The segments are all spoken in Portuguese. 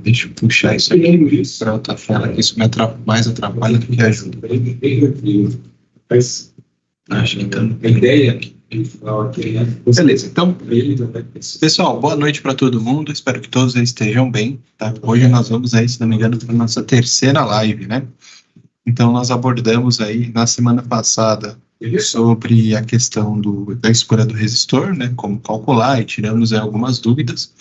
Deixa eu puxar isso aqui para outra tela, que isso mais atrapalha do que ajuda. Acho que então. Beleza, então, pessoal, boa noite para todo mundo. Espero que todos estejam bem. Tá? Hoje nós vamos aí, se não me engano, para a nossa terceira live, né? Então, nós abordamos aí na semana passada sobre a questão da escolha do resistor, né? Como calcular, e tiramos aí algumas dúvidas,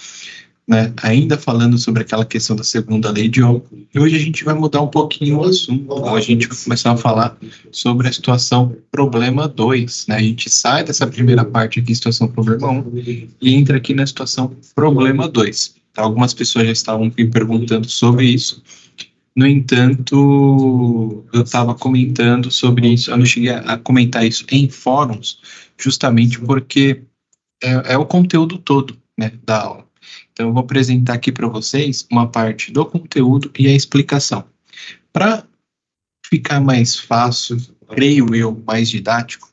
né? Ainda falando sobre aquela questão da segunda lei de Ohm. E hoje a gente vai mudar um pouquinho o assunto. Hoje a gente vai começar a falar sobre a situação problema 2, né? A gente sai dessa primeira parte aqui, situação problema 1, e entra aqui na situação problema 2. Tá? Algumas pessoas já estavam me perguntando sobre isso. No entanto, eu estava comentando sobre isso, eu não cheguei a comentar isso em fóruns, justamente porque é o conteúdo todo, né, da aula. Então, eu vou apresentar aqui para vocês uma parte do conteúdo e a explicação. Para ficar mais fácil, creio eu, mais didático,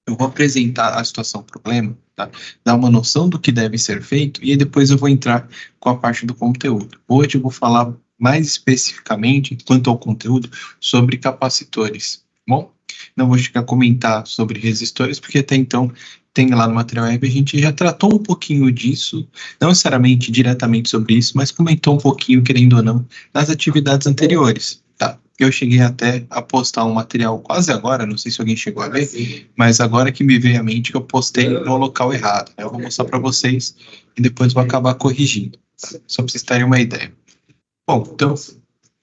eu vou apresentar a situação problema, tá? Dar uma noção do que deve ser feito e depois eu vou entrar com a parte do conteúdo. Hoje eu vou falar mais especificamente, quanto ao conteúdo, sobre capacitores. Bom, não vou chegar a comentar sobre resistores, porque até então tem lá no material web, a gente já tratou um pouquinho disso, não necessariamente diretamente sobre isso, mas comentou um pouquinho, querendo ou não, nas atividades anteriores, tá? Eu cheguei até a postar um material quase agora, não sei se alguém chegou a ver, mas agora que me veio à mente que eu postei no local errado, né? Eu vou mostrar para vocês e depois vou acabar corrigindo, tá? Só para vocês terem uma ideia. Bom, então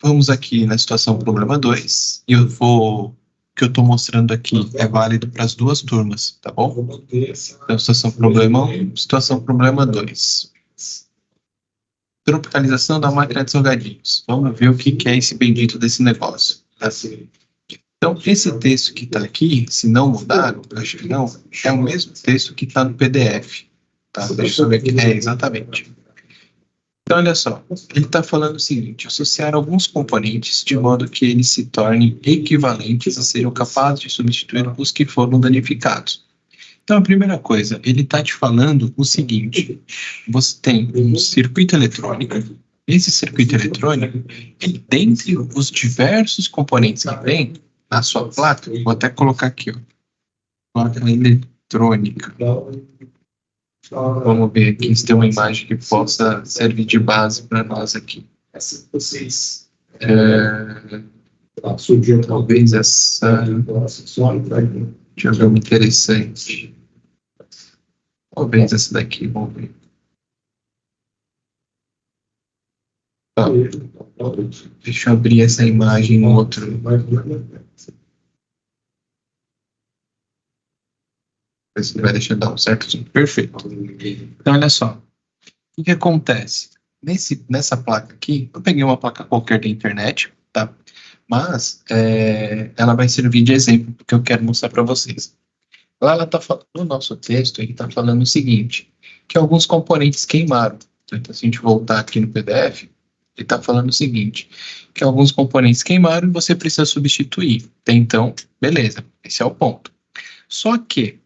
vamos aqui na situação problema 2, e o que eu estou mostrando aqui é válido para as duas turmas, tá bom? Então, situação problema 1, situação problema 2. Tropicalização da máquina de salgadinhos. Vamos ver o que é esse bendito desse negócio. Tá? Então, esse texto que está aqui, se não mudar, acho que não, é o mesmo texto que está no PDF. Tá? Deixa eu ver aqui. É, exatamente. Então, olha só, ele está falando o seguinte: associar alguns componentes de modo que eles se tornem equivalentes e sejam capazes de substituir os que foram danificados. Então, a primeira coisa, ele está te falando o seguinte: você tem um circuito eletrônico, esse circuito eletrônico, ele, dentre os diversos componentes que tem na sua placa, vou até colocar aqui, ó, placa eletrônica. Vamos ver aqui se tem uma imagem que possa servir de base para nós aqui. Talvez essa. Deixa eu ver uma interessante. Talvez essa daqui, vamos ver. Tá. Deixa eu abrir essa imagem no outro. Se ele vai deixar dar um certo. Perfeito. Então, olha só. O que acontece? Nessa placa aqui, eu peguei uma placa qualquer da internet, tá? Mas ela vai servir de exemplo, porque eu quero mostrar para vocês. Lá ela tá falando, no nosso texto, ele está falando o seguinte, que alguns componentes queimaram. Então, se a gente voltar aqui no PDF, ele está falando o seguinte, que alguns componentes queimaram e você precisa substituir. Então, beleza, esse é o ponto. Só que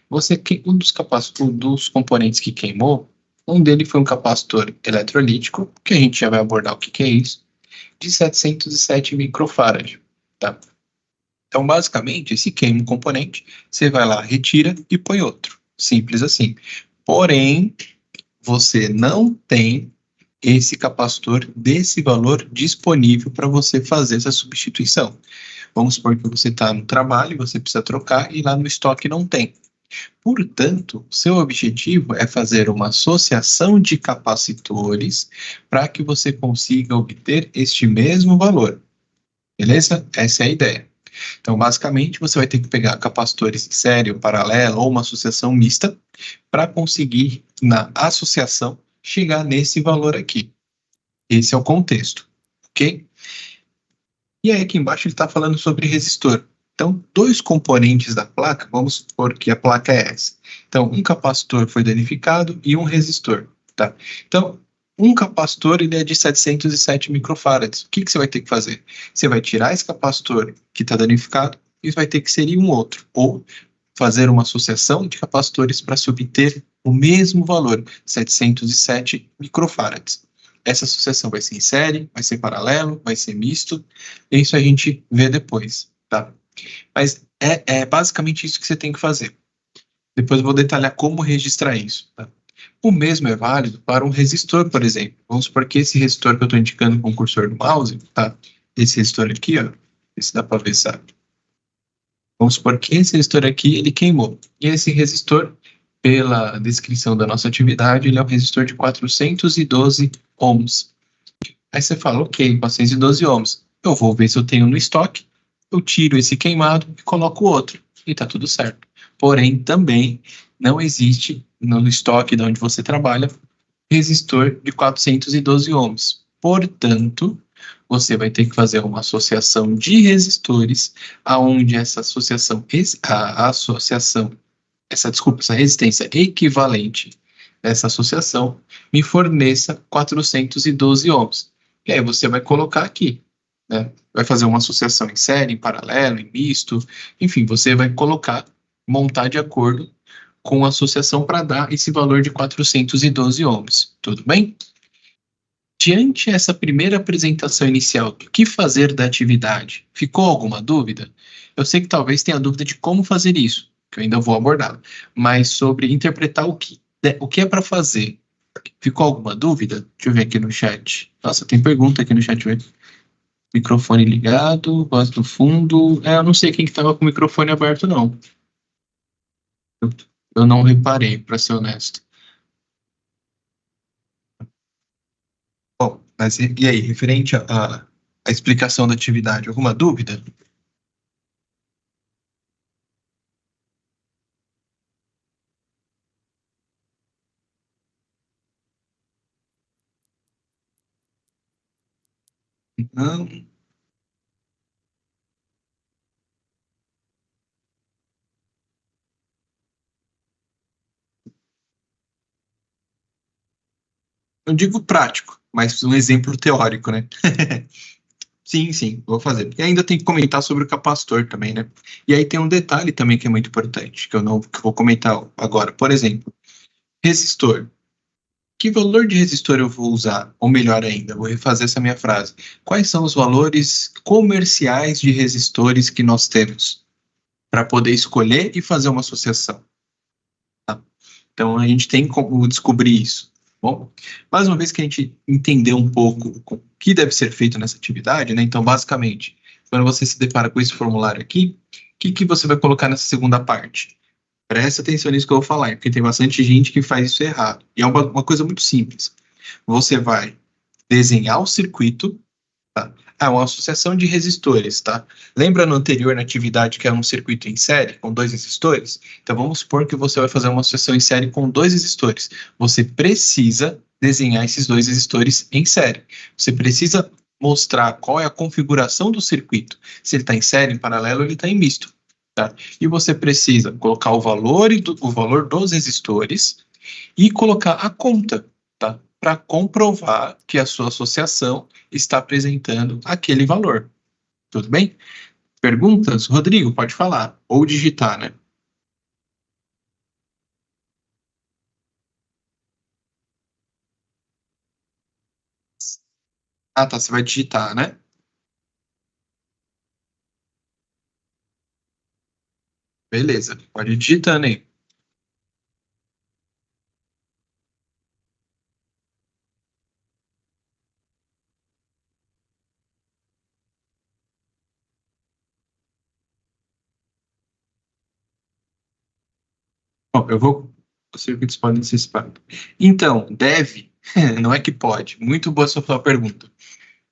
um dos componentes que queimou, um deles foi um capacitor eletrolítico, que a gente já vai abordar o que é isso, de 707 microfarad, tá? Então, basicamente, se queima um componente, você vai lá, retira e põe outro. Simples assim. Porém, você não tem esse capacitor desse valor disponível para você fazer essa substituição. Vamos supor que você está no trabalho, você precisa trocar e lá no estoque não tem. Portanto, seu objetivo é fazer uma associação de capacitores para que você consiga obter este mesmo valor. Beleza? Essa é a ideia. Então, basicamente, você vai ter que pegar capacitores em série, paralelo ou uma associação mista para conseguir, na associação, chegar nesse valor aqui. Esse é o contexto, ok? E aí, aqui embaixo, ele está falando sobre resistor. Então, dois componentes da placa, vamos supor que a placa é essa. Então, um capacitor foi danificado e um resistor, tá? Então, um capacitor ele é de 707 microfarads. O que você vai ter que fazer? Você vai tirar esse capacitor que está danificado e vai ter que inserir um outro. Ou fazer uma associação de capacitores para se obter o mesmo valor, 707 microfarads. Essa associação vai ser em série, vai ser paralelo, vai ser misto, isso a gente vê depois, tá? Mas é basicamente isso que você tem que fazer. Depois eu vou detalhar como registrar isso, tá? O mesmo é válido para um resistor, por exemplo. Vamos supor que esse resistor que eu estou indicando com o cursor do mouse, tá? Esse resistor aqui, ó, esse dá para ver, sabe? Vamos supor que esse resistor aqui, ele queimou. E esse resistor, pela descrição da nossa atividade, ele é um resistor de 412 ohms. Aí você fala, ok, 412 ohms. Eu vou ver se eu tenho no estoque, eu tiro esse queimado e coloco outro. E tá tudo certo. Porém, também não existe no estoque de onde você trabalha resistor de 412 ohms. Portanto, você vai ter que fazer uma associação de resistores, aonde essa associação, essa resistência equivalente dessa associação me forneça 412 ohms. E aí você vai colocar aqui, né? Vai fazer uma associação em série, em paralelo, em misto, enfim, você vai colocar, montar de acordo com a associação para dar esse valor de 412 ohms. Tudo bem? Diante essa primeira apresentação inicial do que fazer da atividade, ficou alguma dúvida? Eu sei que talvez tenha dúvida de como fazer isso, que eu ainda vou abordar, mas sobre interpretar o que é para fazer. Ficou alguma dúvida? Deixa eu ver aqui no chat. Nossa, tem pergunta aqui no chat, velho. Microfone ligado, voz do fundo. Eu não sei quem que estava com o microfone aberto, não. Eu, eu não reparei, para ser honesto. Bom, mas e aí, referente à explicação da atividade, alguma dúvida? Não, não digo prático, mas um exemplo teórico, né? Sim, sim, vou fazer. E ainda tem que comentar sobre o capacitor também, né? E aí tem um detalhe também que é muito importante, que eu não que eu vou comentar agora. Por exemplo, resistor. Que valor de resistor eu vou usar? Ou melhor ainda, vou refazer essa minha frase. Quais são os valores comerciais de resistores que nós temos para poder escolher e fazer uma associação? Então a gente tem como descobrir isso. Bom, mais uma vez que a gente entendeu um pouco o que deve ser feito nessa atividade, né? Então, basicamente, quando você se depara com esse formulário aqui, o que você vai colocar nessa segunda parte? Presta atenção nisso que eu vou falar, porque tem bastante gente que faz isso errado. E é uma coisa muito simples. Você vai desenhar o circuito, tá? Ah, uma associação de resistores, tá? Lembra no anterior, na atividade, que era um circuito em série, com dois resistores? Então, vamos supor que você vai fazer uma associação em série com dois resistores. Você precisa desenhar esses dois resistores em série. Você precisa mostrar qual é a configuração do circuito. Se ele está em série, em paralelo, ele está em misto, tá? E você precisa colocar o valor dos resistores e colocar a conta, tá? Para comprovar que a sua associação está apresentando aquele valor. Tudo bem? Perguntas? Rodrigo, pode falar. Ou digitar, né? Ah, tá. Você vai digitar, né? Beleza. Pode ir digitando aí. Bom, eu vou. Os circuitos podem ser separados. Então, deve. Não é que pode. Muito boa sua pergunta.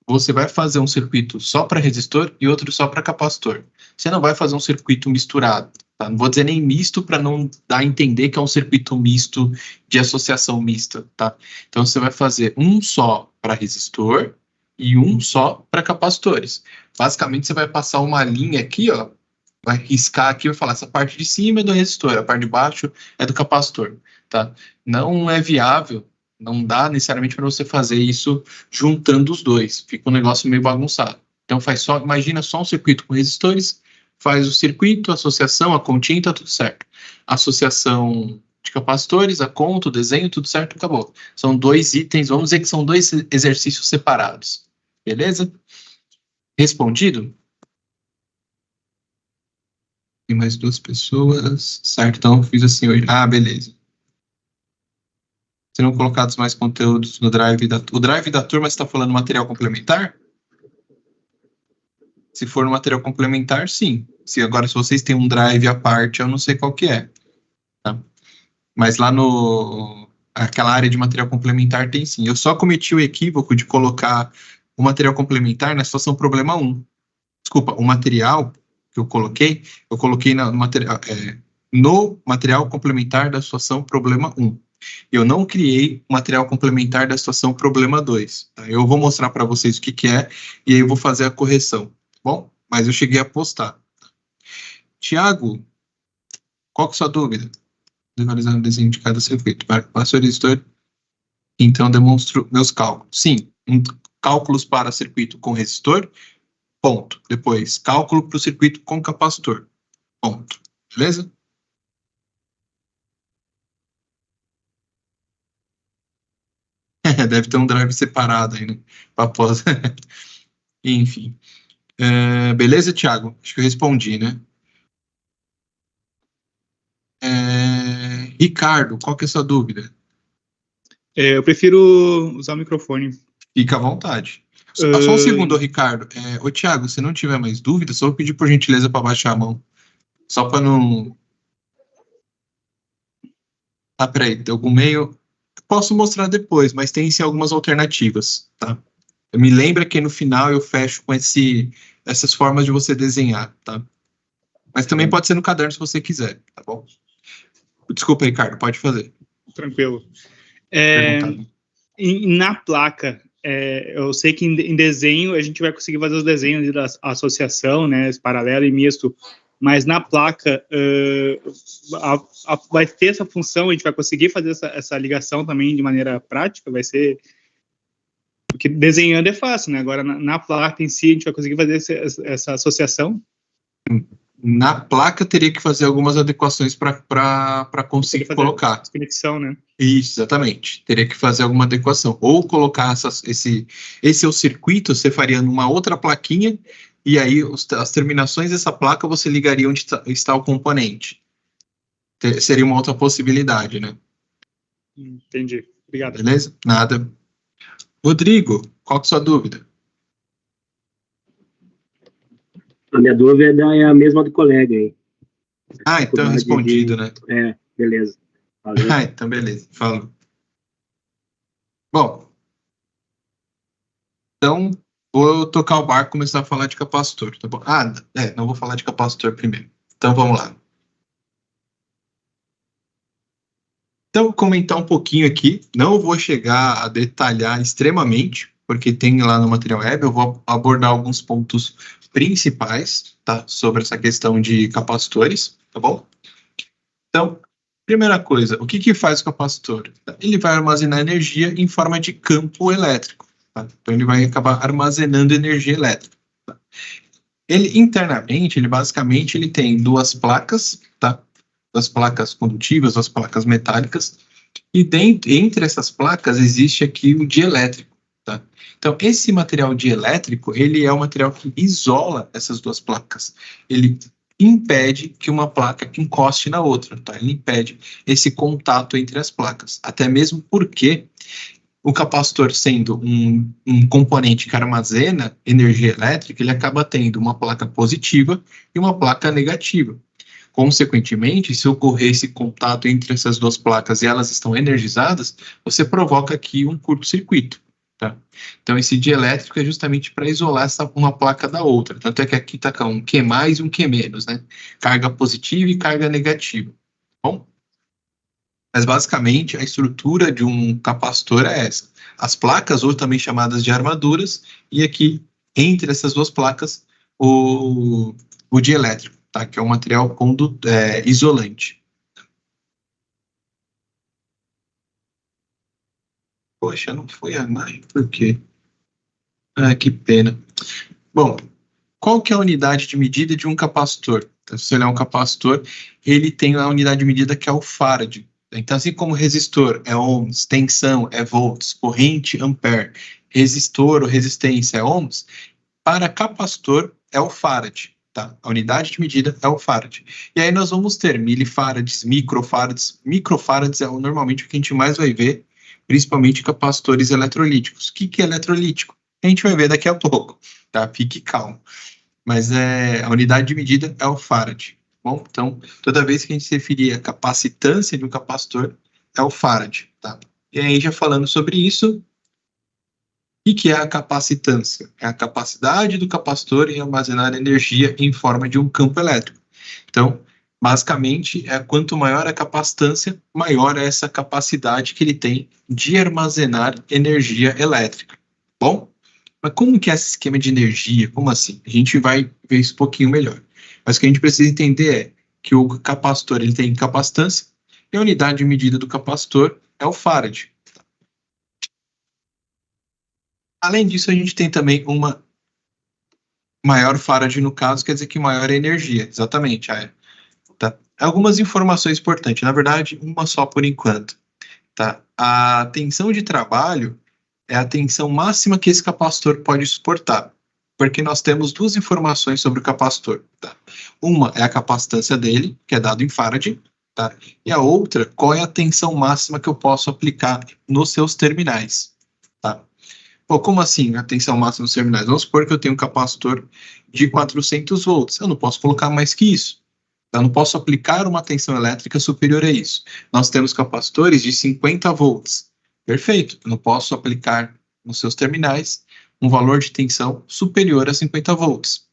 Você vai fazer um circuito só para resistor e outro só para capacitor. Você não vai fazer um circuito misturado, tá? Não vou dizer nem misto para não dar a entender que é um circuito misto de associação mista, tá? Então você vai fazer um só para resistor e um só para capacitores. Basicamente você vai passar uma linha aqui, ó, vai riscar aqui e vai falar essa parte de cima é do resistor, a parte de baixo é do capacitor, tá? Não é viável, não dá necessariamente para você fazer isso juntando os dois. Fica um negócio meio bagunçado. Então faz só, imagina só um circuito com resistores, faz o circuito, a associação, a continha, tá tudo certo. Associação de capacitores, a conta, o desenho, tudo certo, acabou. São 2 itens, vamos dizer que são 2 exercícios separados. Beleza? Respondido? Tem mais 2 pessoas. Certo, então eu fiz assim hoje. Ah, beleza. Serão colocados mais conteúdos no Drive da... O Drive da turma, você está falando material complementar? Se for no material complementar, sim. Se vocês têm um Drive à parte, eu não sei qual que é. Tá? Mas lá no... Aquela área de material complementar tem sim. Eu só cometi o equívoco de colocar o material complementar na situação problema 1. Desculpa, o material que eu coloquei no material complementar da situação problema 1. Eu não criei o material complementar da situação problema 2. Tá? Eu vou mostrar para vocês o que, que é e aí eu vou fazer a correção. Tá bom? Mas eu cheguei a postar. Tiago, qual que é a sua dúvida? Visualizar o desenho de cada circuito. Passo o editor, então demonstro meus cálculos. Sim, cálculos para circuito com resistor, ponto. Depois, cálculo para o circuito com capacitor, ponto. Beleza? Deve ter um drive separado aí, né? Após. Enfim. Beleza, Thiago? Acho que eu respondi, né? Ricardo, qual que é a sua dúvida? Eu prefiro usar o microfone. Fica à vontade. Só um segundo, Ricardo. Ô, Thiago, se não tiver mais dúvida, só vou pedir por gentileza para baixar a mão. Só para não. Ah, peraí, tem algum meio. Posso mostrar depois, mas tem sim algumas alternativas, tá? Me lembra que no final eu fecho com essas formas de você desenhar, tá? Mas também pode ser no caderno se você quiser, tá bom? Desculpa, Ricardo, pode fazer. Tranquilo. Perguntado. Na placa, eu sei que em desenho a gente vai conseguir fazer os desenhos da associação, né, paralelo e misto, mas na placa vai ter essa função, a gente vai conseguir fazer essa ligação também de maneira prática, vai ser... Porque desenhando é fácil, né? Agora, na placa em si, a gente vai conseguir fazer essa associação? Na placa teria que fazer algumas adequações para conseguir colocar. Conexão, né? Isso, exatamente. Teria que fazer alguma adequação. Ou colocar esse é o circuito, você faria numa outra plaquinha, e aí as terminações dessa placa você ligaria onde está o componente. Seria uma outra possibilidade, né? Entendi. Obrigado. Beleza? Nada. Rodrigo, qual que é a sua dúvida? A minha dúvida é a mesma do colega aí. Ah, então respondido, né? Beleza. Valeu. Ah, então beleza. Falou. Bom, então vou tocar o barco e começar a falar de capacitor, tá bom? Não vou falar de capacitor primeiro. Então vamos lá. Então, vou comentar um pouquinho aqui. Não vou chegar a detalhar extremamente, porque tem lá no material web. Eu vou abordar alguns pontos principais, tá? Sobre essa questão de capacitores, tá bom? Então, primeira coisa, o que faz o capacitor? Ele vai armazenar energia em forma de campo elétrico, tá? Então, ele vai acabar armazenando energia elétrica. Tá? Ele, internamente, ele tem 2 placas, tá? 2 placas condutivas, 2 placas metálicas, e entre essas placas existe aqui o dielétrico, tá? Então, esse material dielétrico, ele é o material que isola essas 2 placas. Ele impede que uma placa encoste na outra, tá? Ele impede esse contato entre as placas. Até mesmo porque o capacitor, sendo um componente que armazena energia elétrica, ele acaba tendo uma placa positiva e uma placa negativa. Consequentemente, se ocorrer esse contato entre essas 2 placas e elas estão energizadas, você provoca aqui um curto-circuito. Tá? Então, esse dielétrico é justamente para isolar uma placa da outra. Tanto é que aqui está com um Q mais e um Q menos, né? Carga positiva e carga negativa. Bom? Mas, basicamente, a estrutura de um capacitor é essa. As placas, ou também chamadas de armaduras, e aqui, entre essas 2 placas, o dielétrico, tá? Que é um material isolante. Poxa, não foi a imagem, por quê? Ah, que pena. Bom, qual que é a unidade de medida de um capacitor? Então, se ele é um capacitor, ele tem a unidade de medida que é o farad. Então, assim como resistor é ohms, tensão é volts, corrente ampere, resistor ou resistência é ohms, para capacitor é o farad. Tá? A unidade de medida é o farad. E aí nós vamos ter milifarads, microfarads. Microfarads é normalmente o que a gente mais vai ver, principalmente capacitores eletrolíticos. O que é eletrolítico? A gente vai ver daqui a pouco, tá? Fique calmo. Mas a unidade de medida é o farad. Bom, então, toda vez que a gente se referir à capacitância de um capacitor, é o farad, tá? E aí, já falando sobre isso, o que é a capacitância? É a capacidade do capacitor em armazenar energia em forma de um campo elétrico. Então, basicamente, quanto maior a capacitância, maior é essa capacidade que ele tem de armazenar energia elétrica. Bom, mas como que é esse esquema de energia? Como assim? A gente vai ver isso um pouquinho melhor. Mas o que a gente precisa entender é que o capacitor ele tem capacitância e a unidade de medida do capacitor é o farad. Além disso, a gente tem também uma maior farad no caso, quer dizer que maior é a energia. Exatamente. Tá? Algumas informações importantes. Na verdade, uma só por enquanto. Tá? A tensão de trabalho é a tensão máxima que esse capacitor pode suportar, porque nós temos duas informações sobre o capacitor. Tá? Uma é a capacitância dele, que é dado em farad, tá? E a outra, qual é a tensão máxima que eu posso aplicar nos seus terminais. Tá? Pô, como assim a tensão máxima nos terminais? Vamos supor que eu tenho um capacitor de 400 volts, eu não posso colocar mais que isso. Eu não posso aplicar uma tensão elétrica superior a isso. Nós temos capacitores de 50 volts. Perfeito, eu não posso aplicar nos seus terminais um valor de tensão superior a 50 volts.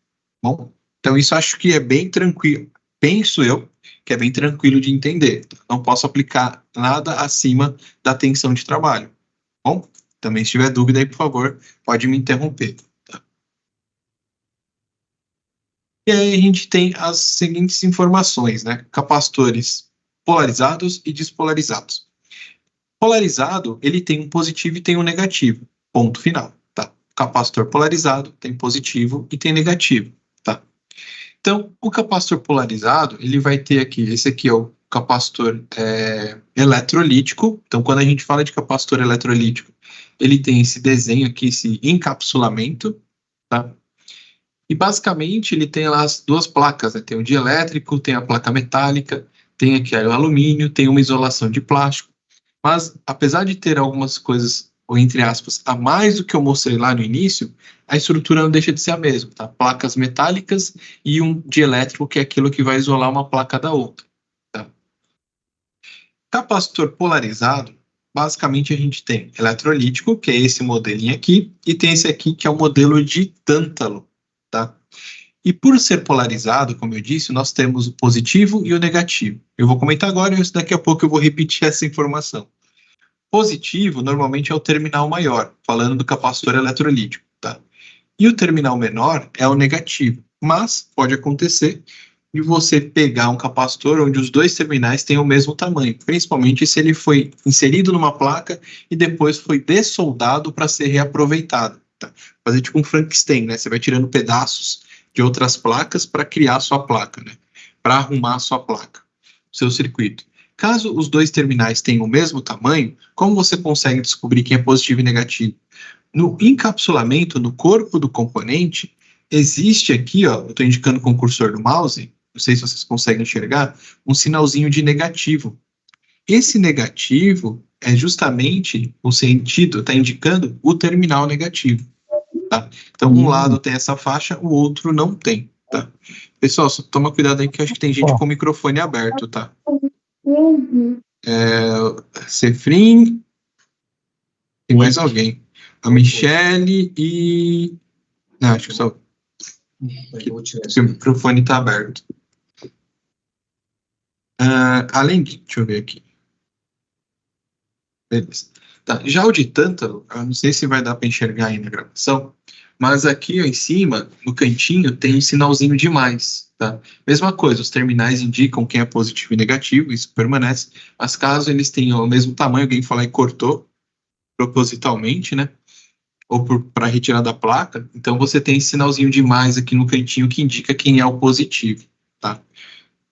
Bom, então isso acho que é bem tranquilo. Penso eu que é bem tranquilo de entender. Não posso aplicar nada acima da tensão de trabalho. Bom, também se tiver dúvida aí, por favor, pode me interromper. Tá? E aí a gente tem as seguintes informações, né? Capacitores polarizados e despolarizados. Polarizado, ele tem um positivo e tem um negativo. Ponto final, tá? Capacitor polarizado tem positivo e tem negativo, tá? Então, o capacitor polarizado, ele vai ter aqui, esse aqui é o capacitor eletrolítico. Então, quando a gente fala de capacitor eletrolítico, ele tem esse desenho aqui, esse encapsulamento, tá? E, basicamente, ele tem lá as duas placas, né? Tem o dielétrico, tem a placa metálica, tem aqui o alumínio, tem uma isolação de plástico. Mas, apesar de ter algumas coisas, ou entre aspas, a mais do que eu mostrei lá no início, a estrutura não deixa de ser a mesma, tá? Placas metálicas e um dielétrico, que é aquilo que vai isolar uma placa da outra, tá? Capacitor polarizado, basicamente a gente tem eletrolítico, que é esse modelinho aqui, e tem esse aqui, que é o modelo de tântalo, tá? E por ser polarizado, como eu disse, nós temos o positivo e o negativo. Eu vou comentar agora e daqui a pouco eu vou repetir essa informação. Positivo, normalmente, é o terminal maior, falando do capacitor eletrolítico, tá? E o terminal menor é o negativo. Mas pode acontecer de você pegar um capacitor onde os dois terminais têm o mesmo tamanho, principalmente se ele foi inserido numa placa e depois foi dessoldado para ser reaproveitado. Tá? Fazer tipo um Frankenstein, né? Você vai tirando pedaços de outras placas para criar a sua placa, né? Para arrumar a sua placa, o seu circuito. Caso os dois terminais tenham o mesmo tamanho, como você consegue descobrir quem é positivo e negativo? No encapsulamento, no corpo do componente, existe aqui, ó, eu estou indicando com o cursor do mouse, não sei se vocês conseguem enxergar, um sinalzinho de negativo. Esse negativo é justamente o sentido, está indicando o terminal negativo. Tá? Então, um lado tem essa faixa, o outro não tem. Tá? Pessoal, só toma cuidado aí que eu acho que tem gente com o microfone aberto, tá? Cefrim, tem mais alguém. A Michele e... Não, acho que só... o microfone está aberto. Além de... Deixa eu ver aqui. Beleza. Tá. Já o de tântalo, eu não sei se vai dar para enxergar aí na gravação, mas aqui ó, em cima, no cantinho, tem um sinalzinho de mais. Tá? Mesma coisa, os terminais indicam quem é positivo e negativo, isso permanece. Mas caso eles tenham o mesmo tamanho, alguém falar e cortou propositalmente, né? ou para retirar da placa, então você tem esse sinalzinho de mais aqui no cantinho que indica quem é o positivo, tá?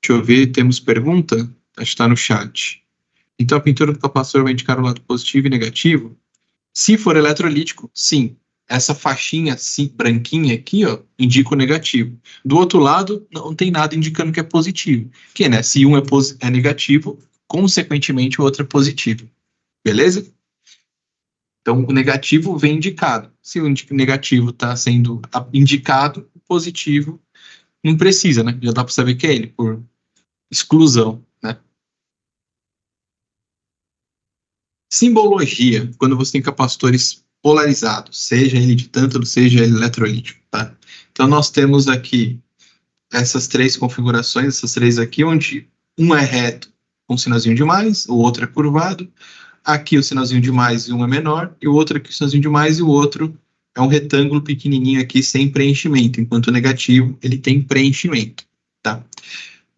Deixa eu ver, temos pergunta? Acho que está no chat. Então a pintura do capacitor vai indicar o lado positivo e negativo? Se for eletrolítico, sim. Essa faixinha assim, branquinha aqui, ó, indica o negativo. Do outro lado, não tem nada indicando que é positivo. Que, né? Se um é negativo, consequentemente o outro é positivo. Beleza? Então, o negativo vem indicado. Se o negativo está sendo indicado, o positivo não precisa, né? Já dá para saber que é ele, por exclusão, né? Simbologia, quando você tem capacitores polarizados, seja ele de tântalo, seja ele eletrolítico, tá? Então, nós temos aqui essas três configurações, essas três aqui, onde um é reto com um sinalzinho de mais, o outro é curvado. Aqui o sinalzinho de mais e um é menor, e o outro aqui o sinalzinho de mais e o outro é um retângulo pequenininho aqui sem preenchimento, enquanto o negativo ele tem preenchimento, tá?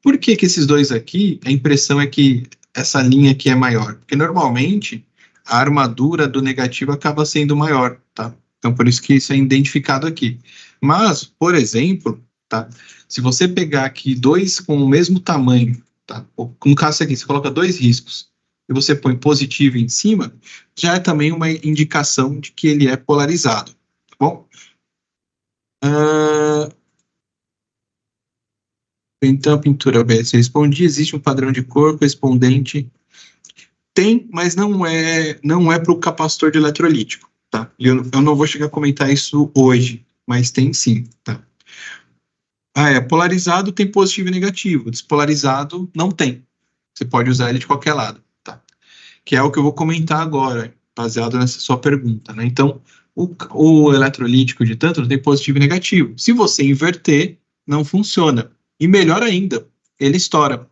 Por que que esses dois aqui, a impressão é que essa linha aqui é maior? Porque normalmente a armadura do negativo acaba sendo maior, tá? Então por isso que isso é identificado aqui. Mas, por exemplo, tá? Se você pegar aqui dois com o mesmo tamanho, tá? No caso aqui, você coloca dois riscos e você põe positivo em cima, já é também uma indicação de que ele é polarizado, tá bom? Então, a pintura OBS respondi, existe um padrão de cor correspondente? Tem, mas não é para o capacitor de eletrolítico, tá? Eu não vou chegar a comentar isso hoje, mas tem sim, tá? Polarizado tem positivo e negativo, despolarizado não tem. Você pode usar ele de qualquer lado, tá? Que é o que eu vou comentar agora, baseado nessa sua pergunta, né? Então, o eletrolítico de tântalo tem positivo e negativo. Se você inverter, não funciona. E melhor ainda, ele estoura,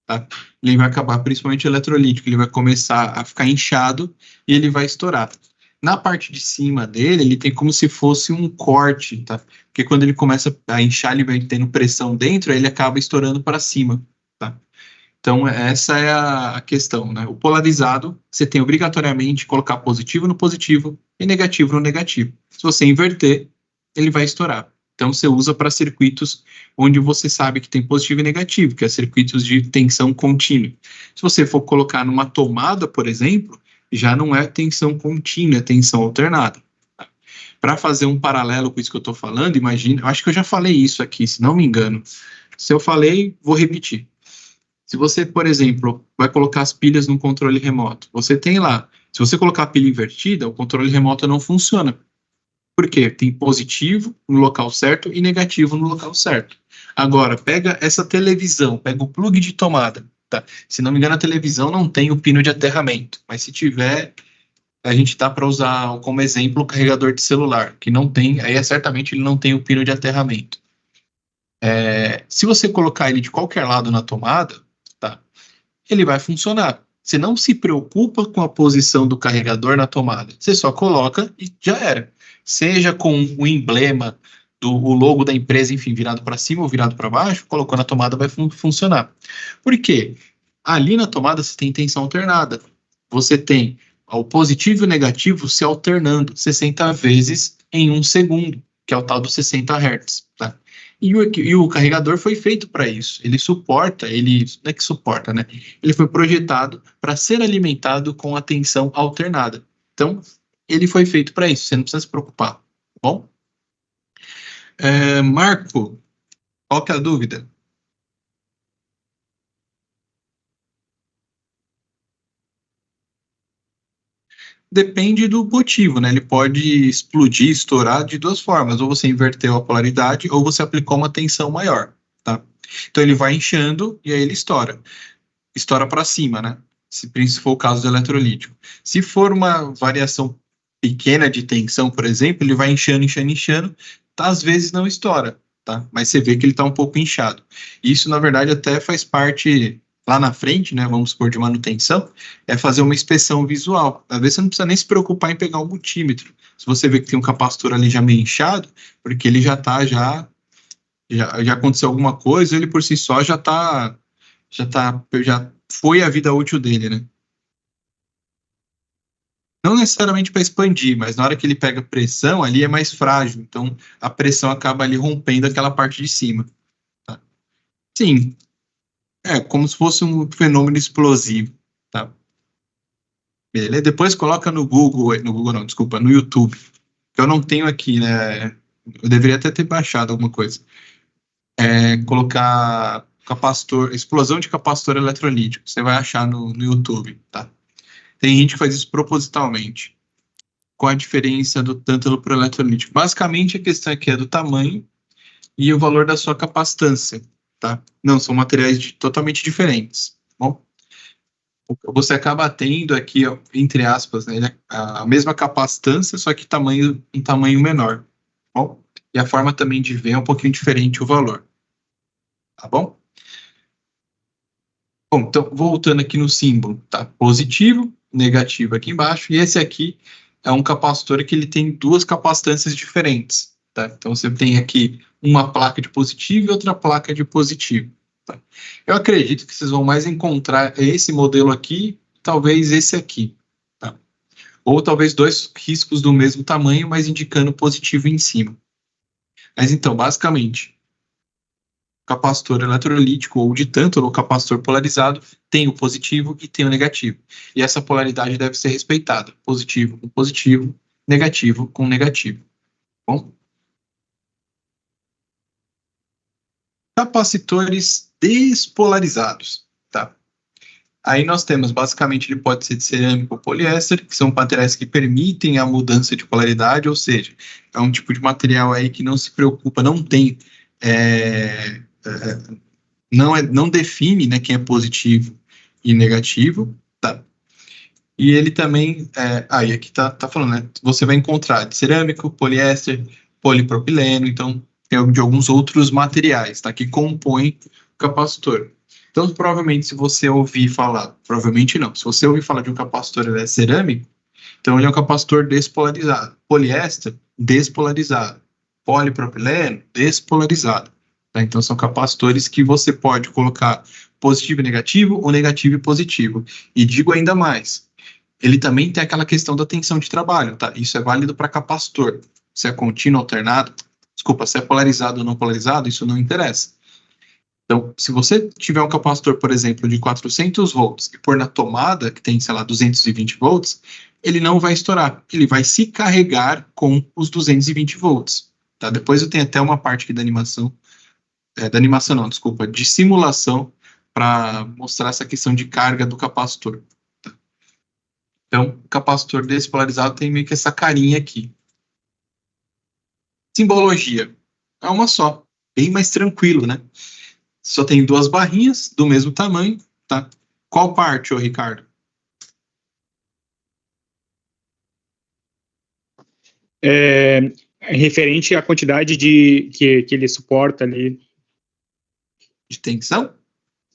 tá? Ele vai acabar, principalmente o eletrolítico, ele vai começar a ficar inchado e ele vai estourar. Na parte de cima dele, ele tem como se fosse um corte, tá? Porque quando ele começa a inchar, ele vai tendo pressão dentro, aí ele acaba estourando para cima, tá? Então, essa é a questão, né? O polarizado, você tem obrigatoriamente que colocar positivo no positivo e negativo no negativo. Se você inverter, ele vai estourar. Então, você usa para circuitos onde você sabe que tem positivo e negativo, que é circuitos de tensão contínua. Se você for colocar numa tomada, por exemplo, já não é tensão contínua, é tensão alternada. Para fazer um paralelo com isso que eu estou falando, imagina, eu acho que eu já falei isso aqui, se não me engano. Se eu falei, vou repetir. Se você, por exemplo, vai colocar as pilhas num controle remoto, você tem lá, se você colocar a pilha invertida, o controle remoto não funciona. Por quê? Tem positivo no local certo e negativo no local certo. Agora, pega essa televisão, pega o plug de tomada, tá? Se não me engano, a televisão não tem o pino de aterramento, mas se tiver, a gente dá para usar como exemplo o carregador de celular, que não tem, aí certamente ele não tem o pino de aterramento. Se você colocar ele de qualquer lado na tomada, tá? Ele vai funcionar. Você não se preocupa com a posição do carregador na tomada. Você só coloca e já era. Seja com o emblema, o logo da empresa, enfim, virado para cima ou virado para baixo, colocou na tomada, vai funcionar. Por quê? Ali na tomada você tem tensão alternada. Você tem o positivo e o negativo se alternando 60 vezes em um segundo, que é o tal dos 60 Hz. Tá? E o carregador foi feito para isso. Ele suporta, não é que suporta, né? Ele foi projetado para ser alimentado com a tensão alternada. Então, ele foi feito para isso. Você não precisa se preocupar, tá bom? Marco, qual que é a dúvida? Depende do motivo, né? Ele pode explodir, estourar de duas formas. Ou você inverteu a polaridade, ou você aplicou uma tensão maior, tá? Então ele vai inchando e aí ele estoura. Estoura para cima, né? Se for o caso do eletrolítico. Se for uma variação pequena de tensão, por exemplo, ele vai inchando, inchando, inchando, tá? Às vezes não estoura, tá? Mas você vê que ele está um pouco inchado. Isso, na verdade, até faz parte lá na frente, né? Vamos supor, de manutenção, é fazer uma inspeção visual. Às vezes você não precisa nem se preocupar em pegar o multímetro. Se você vê que tem um capacitor ali já meio inchado, porque ele já está já aconteceu alguma coisa, ele por si só já foi a vida útil dele, né? não necessariamente para expandir, mas na hora que ele pega pressão, ali é mais frágil, então a pressão acaba ali rompendo aquela parte de cima. Tá? Sim, é como se fosse um fenômeno explosivo. Tá? Beleza? Depois coloca no Google não, desculpa, no YouTube. Eu não tenho aqui, né? Eu deveria até ter baixado alguma coisa. Colocar capacitor, explosão de capacitor eletrolítico. Você vai achar no YouTube, tá? Tem gente que faz isso propositalmente. Qual a diferença do tântalo para o eletrolítico? Basicamente, a questão aqui é do tamanho e o valor da sua capacitância, tá? Não, são materiais totalmente diferentes, tá bom? Você acaba tendo aqui, ó, entre aspas, né, a mesma capacitância, só que um tamanho menor, tá bom? E a forma também de ver é um pouquinho diferente o valor, tá bom? Bom, então, voltando aqui no símbolo, tá? Positivo, negativo aqui embaixo, e esse aqui é um capacitor que ele tem duas capacitâncias diferentes, tá? Então, você tem aqui uma placa de positivo e outra placa de positivo, tá? Eu acredito que vocês vão mais encontrar esse modelo aqui, talvez esse aqui, tá? Ou talvez dois riscos do mesmo tamanho, mas indicando positivo em cima. Mas então, basicamente, capacitor eletrolítico ou de tântalo, ou capacitor polarizado, tem o positivo e tem o negativo. E essa polaridade deve ser respeitada. Positivo com positivo, negativo com negativo. Bom? Capacitores despolarizados. Tá? Aí nós temos, basicamente, ele pode ser de cerâmica ou poliéster, que são materiais que permitem a mudança de polaridade, ou seja, é um tipo de material aí que não se preocupa, não tem... não define, né, quem é positivo e negativo, tá? E ele também, aí aqui tá falando, né, você vai encontrar de cerâmico, poliéster, polipropileno, então tem de alguns outros materiais, tá, que compõem o capacitor. Então, provavelmente, se você ouvir falar, provavelmente não, se você ouvir falar de um capacitor ele é cerâmico, então ele é um capacitor despolarizado. Poliéster, despolarizado. Polipropileno, despolarizado. Tá? Então, são capacitores que você pode colocar positivo e negativo, ou negativo e positivo. E digo ainda mais, ele também tem aquela questão da tensão de trabalho, tá? Isso é válido para capacitor. Se é contínuo, alternado, desculpa, se é polarizado ou não polarizado, isso não interessa. Então, se você tiver um capacitor, por exemplo, de 400 volts e pôr na tomada, que tem, sei lá, 220 volts, ele não vai estourar. Ele vai se carregar com os 220 volts. Tá? Depois eu tenho até uma parte aqui da animação não, desculpa, de simulação para mostrar essa questão de carga do capacitor. Tá? Então, o capacitor despolarizado tem meio que essa carinha aqui. Simbologia. É uma só. Bem mais tranquilo, né? Só tem duas barrinhas do mesmo tamanho, tá? Qual parte, ô Ricardo? Referente à quantidade que ele suporta ali. De tensão?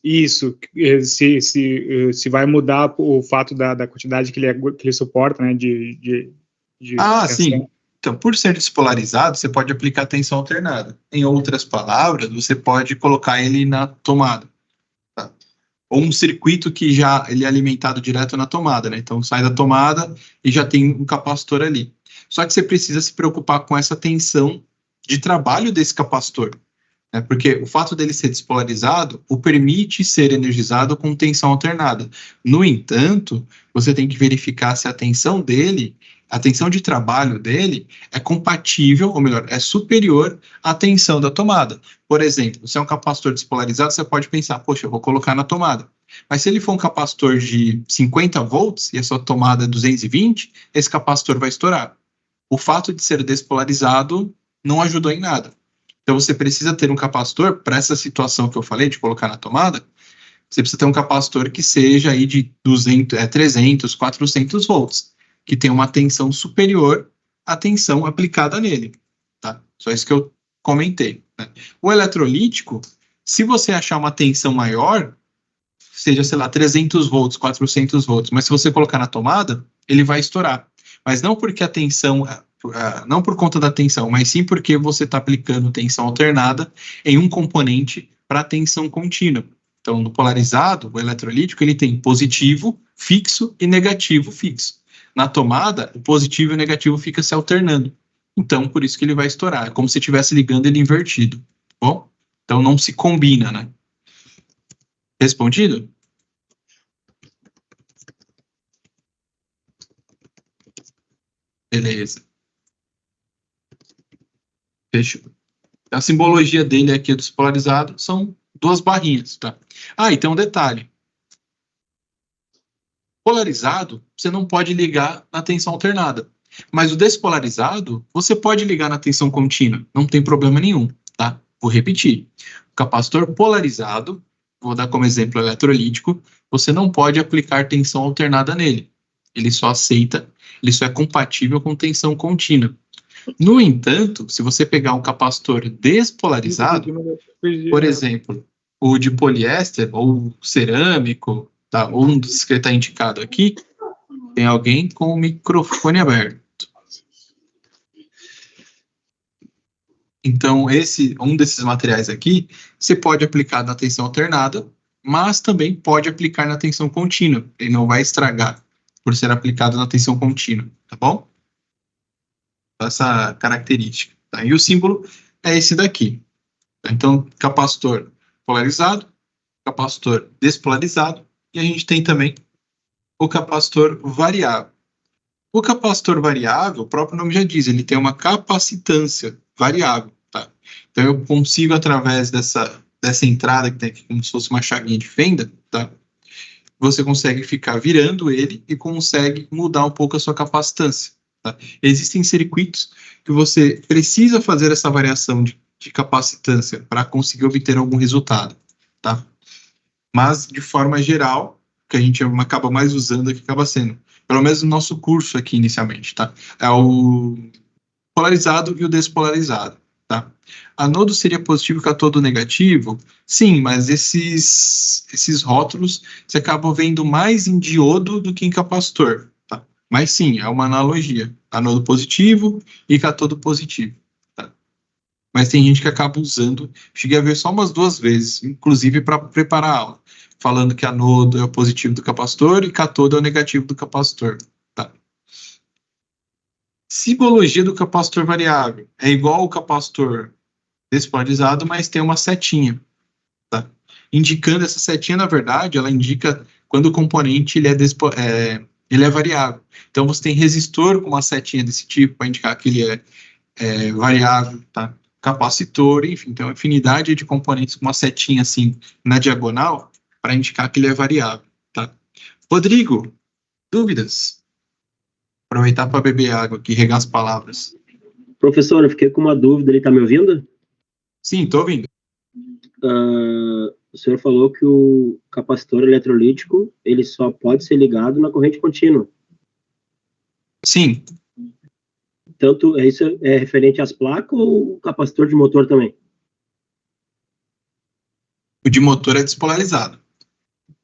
Isso, se vai mudar o fato da quantidade que ele suporta, né, de tensão. Sim. Então, por ser despolarizado, você pode aplicar tensão alternada. Em outras palavras, você pode colocar ele na tomada. Tá? Ou um circuito que já ele é alimentado direto na tomada, né? Então, sai da tomada e já tem um capacitor ali. Só que você precisa se preocupar com essa tensão de trabalho desse capacitor. Né? Porque o fato dele ser despolarizado o permite ser energizado com tensão alternada. No entanto, você tem que verificar se a tensão de trabalho dele é compatível, ou melhor, é superior à tensão da tomada. Por exemplo, se é um capacitor despolarizado, você pode pensar, poxa, eu vou colocar na tomada. Mas se ele for um capacitor de 50 volts e a sua tomada é 220, esse capacitor vai estourar. O fato de ser despolarizado não ajudou em nada. Então, você precisa ter um capacitor, para essa situação que eu falei, de colocar na tomada, você precisa ter um capacitor que seja aí de 300, 400 volts, que tenha uma tensão superior à tensão aplicada nele. Tá? Só isso que eu comentei. Né? O eletrolítico, se você achar uma tensão maior, seja, sei lá, 300 volts, 400 volts, mas se você colocar na tomada, ele vai estourar. Mas não porque a tensão... não por conta da tensão, mas sim porque você está aplicando tensão alternada em um componente para tensão contínua. Então, no polarizado, o eletrolítico, ele tem positivo fixo e negativo fixo. na tomada, o positivo e o negativo ficam se alternando. Então, por isso que ele vai estourar. É como se estivesse ligando ele invertido. Tá bom? Então, não se combina, né? Respondido? Beleza. Fechou. A simbologia dele aqui do despolarizado são 2 barrinhas, tá? Ah, e tem um detalhe. Polarizado, você não pode ligar na tensão alternada. Mas o despolarizado, você pode ligar na tensão contínua. Não tem problema nenhum, tá? Vou repetir. O capacitor polarizado, vou dar como exemplo eletrolítico, você não pode aplicar tensão alternada nele. Ele só é compatível com tensão contínua. No entanto, se você pegar um capacitor despolarizado, por exemplo, o de poliéster ou cerâmico, tá? Ou um dos que está indicado aqui, tem alguém com o microfone aberto. Então, um desses materiais aqui, você pode aplicar na tensão alternada, mas também pode aplicar na tensão contínua. Ele não vai estragar por ser aplicado na tensão contínua, tá bom? Essa característica. Tá? E o símbolo é esse daqui. Então, capacitor polarizado, capacitor despolarizado, e a gente tem também o capacitor variável. O capacitor variável, o próprio nome já diz, ele tem uma capacitância variável. Tá? Então, eu consigo, através dessa entrada que tem aqui, como se fosse uma chavinha de fenda, tá? Você consegue ficar virando ele e consegue mudar um pouco a sua capacitância. Tá? Existem circuitos que você precisa fazer essa variação de capacitância para conseguir obter algum resultado. Tá? Mas, de forma geral, o que a gente acaba mais usando aqui acaba sendo, pelo menos no nosso curso aqui inicialmente, tá? É o polarizado e o despolarizado. Tá? Anodo seria positivo e catodo negativo? Sim, mas esses rótulos você acaba vendo mais em diodo do que em capacitor. Tá? Mas sim, é uma analogia. Anodo positivo e catodo positivo. Tá? Mas tem gente que acaba usando, cheguei a ver só umas 2 vezes, inclusive para preparar a aula, falando que anodo é o positivo do capacitor e catodo é o negativo do capacitor. Tá? Simbologia do capacitor variável. É igual ao capacitor despolarizado, mas tem uma setinha. Tá? Indicando essa setinha, na verdade, ela indica quando o componente ele é variável. Então, você tem resistor com uma setinha desse tipo, para indicar que ele é variável. Tá? Capacitor, enfim, tem uma infinidade de componentes com uma setinha assim na diagonal, para indicar que ele é variável. Tá? Rodrigo, dúvidas? Aproveitar para beber água aqui, regar as palavras. Professor, eu fiquei com uma dúvida, ele está me ouvindo? Sim, estou ouvindo. O senhor falou que o capacitor eletrolítico, ele só pode ser ligado na corrente contínua. Sim. Tanto, isso é referente às placas ou o capacitor de motor também? O de motor é despolarizado.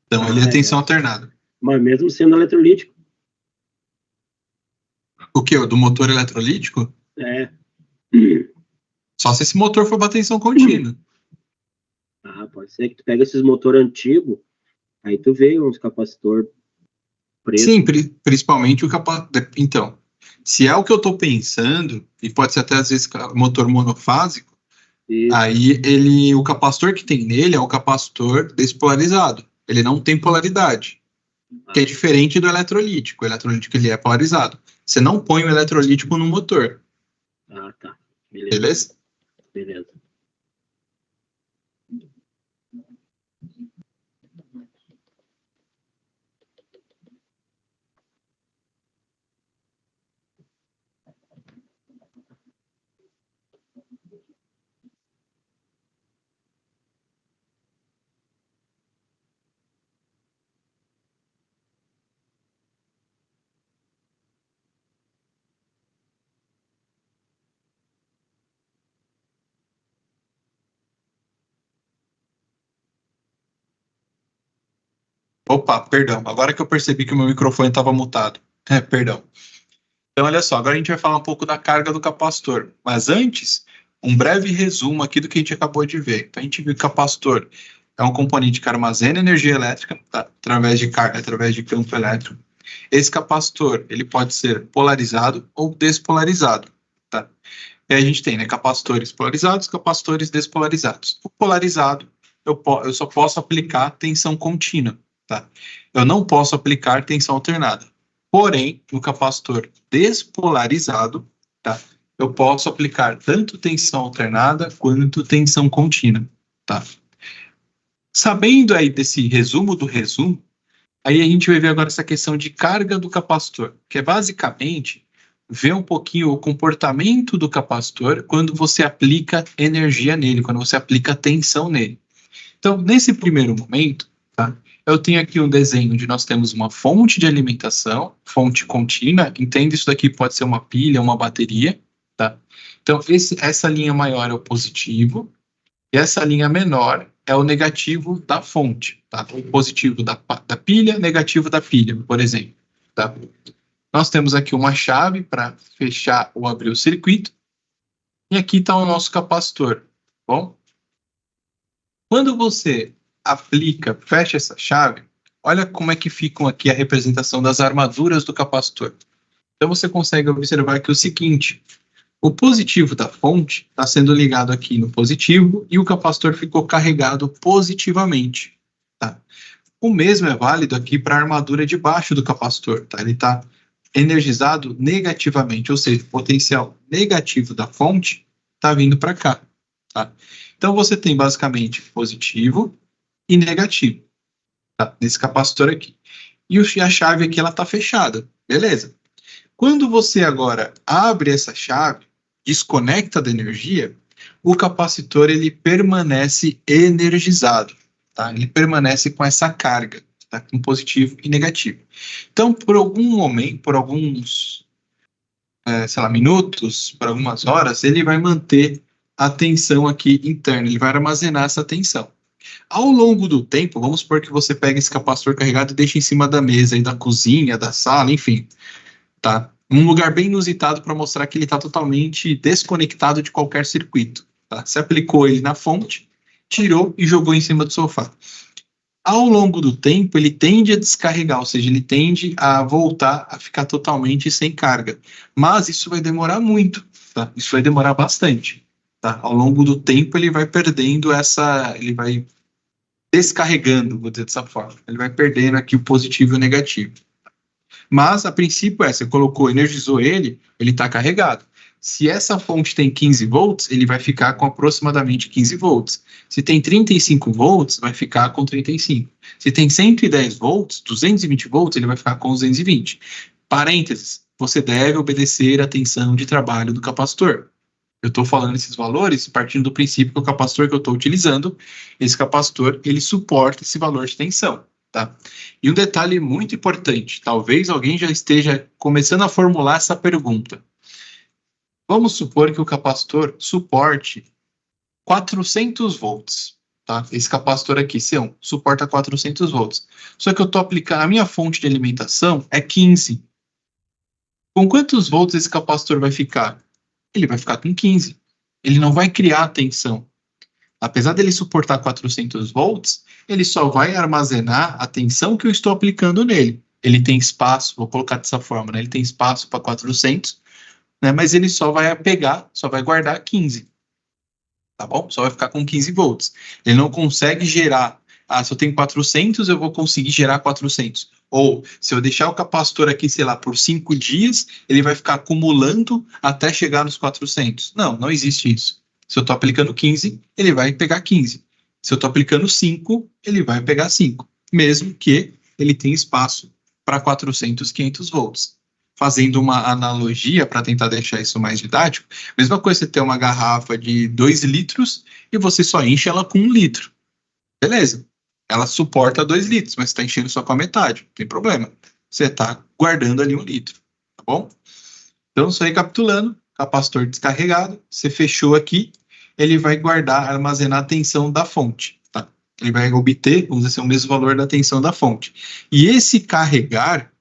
Então, ele é tensão alternada. Mas mesmo sendo eletrolítico? O que? O do motor eletrolítico? É. Só se esse motor for para tensão contínua. Pode ser que tu pega esses motor antigo, aí tu vê uns capacitor preto. Sim, principalmente o capacitor. Então, se é o que eu estou pensando, e pode ser até às vezes motor monofásico, isso. Aí o capacitor que tem nele é o capacitor despolarizado. Ele não tem polaridade, que é diferente do eletrolítico. O eletrolítico ele é polarizado. Você não põe o eletrolítico no motor. Tá. Beleza? Beleza. Opa, perdão. Agora que eu percebi que o meu microfone estava mutado. Perdão. Então, olha só, agora a gente vai falar um pouco da carga do capacitor. Mas antes, um breve resumo aqui do que a gente acabou de ver. Então, a gente viu que o capacitor é um componente que armazena energia elétrica, tá? através de campo elétrico. Esse capacitor, ele pode ser polarizado ou despolarizado, tá? E a gente tem, né, capacitores polarizados, capacitores despolarizados. O polarizado, eu só posso aplicar tensão contínua, tá? Eu não posso aplicar tensão alternada. Porém, no capacitor despolarizado, tá? Eu posso aplicar tanto tensão alternada quanto tensão contínua, tá? Sabendo aí desse resumo do resumo, aí a gente vai ver agora essa questão de carga do capacitor, que é basicamente ver um pouquinho o comportamento do capacitor quando você aplica energia nele, quando você aplica tensão nele. Então, nesse primeiro momento, tá, eu tenho aqui um desenho onde nós temos uma fonte de alimentação, fonte contínua, entende? Isso daqui pode ser uma pilha, uma bateria, tá? Então, essa linha maior é o positivo, e essa linha menor é o negativo da fonte, tá? O positivo da pilha, negativo da pilha, por exemplo, tá? Nós temos aqui uma chave para fechar ou abrir o circuito, e aqui está o nosso capacitor, tá bom? Quando você aplica, fecha essa chave, olha como é que ficam aqui a representação das armaduras do capacitor. Então você consegue observar aqui o seguinte: o positivo da fonte está sendo ligado aqui no positivo e o capacitor ficou carregado positivamente, tá? O mesmo é válido aqui para a armadura de baixo do capacitor, tá? Ele está energizado negativamente, ou seja, o potencial negativo da fonte está vindo para cá, tá? Então você tem basicamente positivo e negativo, tá? Nesse capacitor aqui. E a chave aqui ela está fechada, beleza? Quando você agora abre essa chave, desconecta da energia, o capacitor ele permanece energizado, tá? Ele permanece com essa carga, tá? Com positivo e negativo. Então, por algum momento, por alguns, sei lá, minutos, por algumas horas, ele vai manter a tensão aqui interna, ele vai armazenar essa tensão. Ao longo do tempo, vamos supor que você pega esse capacitor carregado e deixa em cima da mesa, aí, da cozinha, da sala, enfim, tá? Um lugar bem inusitado para mostrar que ele está totalmente desconectado de qualquer circuito, tá? Você aplicou ele na fonte, tirou e jogou em cima do sofá. Ao longo do tempo, ele tende a descarregar, ou seja, ele tende a voltar a ficar totalmente sem carga. Mas isso vai demorar muito, tá? Isso vai demorar bastante, tá? Ao longo do tempo, ele vai perdendo ele vai descarregando, vou dizer dessa forma. Ele vai perdendo aqui o positivo e o negativo. Mas, a princípio, você colocou, energizou ele está carregado. Se essa fonte tem 15 volts, ele vai ficar com aproximadamente 15 volts. Se tem 35 volts, vai ficar com 35. Se tem 110 volts, 220 volts, ele vai ficar com 220. Parênteses, você deve obedecer a tensão de trabalho do capacitor. Eu estou falando esses valores partindo do princípio que o capacitor que eu estou utilizando, esse capacitor, ele suporta esse valor de tensão. Tá? E um detalhe muito importante, talvez alguém já esteja começando a formular essa pergunta. Vamos supor que o capacitor suporte 400 volts, tá? Esse capacitor aqui, C1, suporta 400 volts. Só que eu estou aplicando, a minha fonte de alimentação é 15. Com quantos volts esse capacitor vai ficar? Ele vai ficar com 15. Ele não vai criar tensão. Apesar dele suportar 400 volts, ele só vai armazenar a tensão que eu estou aplicando nele. Ele tem espaço, vou colocar dessa forma, né? Ele tem espaço para 400, né? Mas ele só vai pegar, só vai guardar 15. Tá bom? Só vai ficar com 15 volts. Ele não consegue gerar. Se eu tenho 400, eu vou conseguir gerar 400. Ou, se eu deixar o capacitor aqui, sei lá, por 5 dias, ele vai ficar acumulando até chegar nos 400. Não existe isso. Se eu estou aplicando 15, ele vai pegar 15. Se eu estou aplicando 5, ele vai pegar 5. Mesmo que ele tenha espaço para 400, 500 volts. Fazendo uma analogia para tentar deixar isso mais didático, mesma coisa você ter uma garrafa de 2 litros e você só enche ela com 1 litro. Beleza. Ela suporta 2 litros, mas você está enchendo só com a metade. Não tem problema. Você está guardando ali 1 litro. Tá bom? Então, só recapitulando, capacitor descarregado, você fechou aqui, ele vai guardar, armazenar a tensão da fonte, tá? Ele vai obter, vamos dizer assim, o mesmo valor da tensão da fonte. E esse carregar,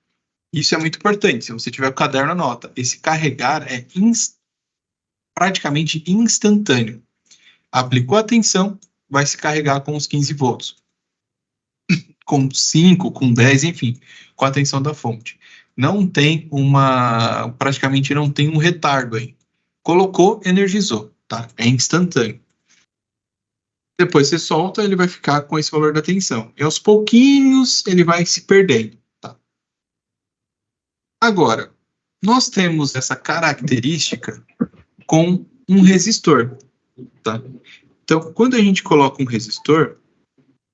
isso é muito importante, se você tiver o caderno, anota. Esse carregar é praticamente instantâneo. Aplicou a tensão, vai se carregar com os 15 volts. com 5, com 10, enfim, com a tensão da fonte. Não tem praticamente não tem um retardo aí. Colocou, energizou, tá? É instantâneo. Depois você solta, ele vai ficar com esse valor da tensão. E aos pouquinhos ele vai se perdendo, tá? Agora, nós temos essa característica com um resistor, tá? Então, quando a gente coloca um resistor,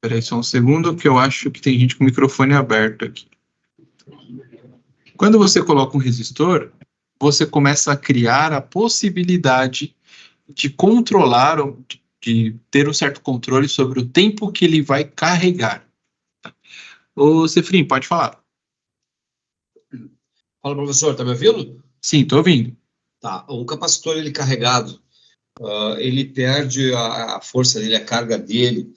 peraí só um segundo, que eu acho que tem gente com o microfone aberto aqui. Quando você coloca um resistor, você começa a criar a possibilidade de controlar, de ter um certo controle sobre o tempo que ele vai carregar. Ô, Cefrim, pode falar. Fala, professor, tá me ouvindo? Sim, tô ouvindo. Tá, um capacitor, ele carregado, ele perde a força dele, a carga dele,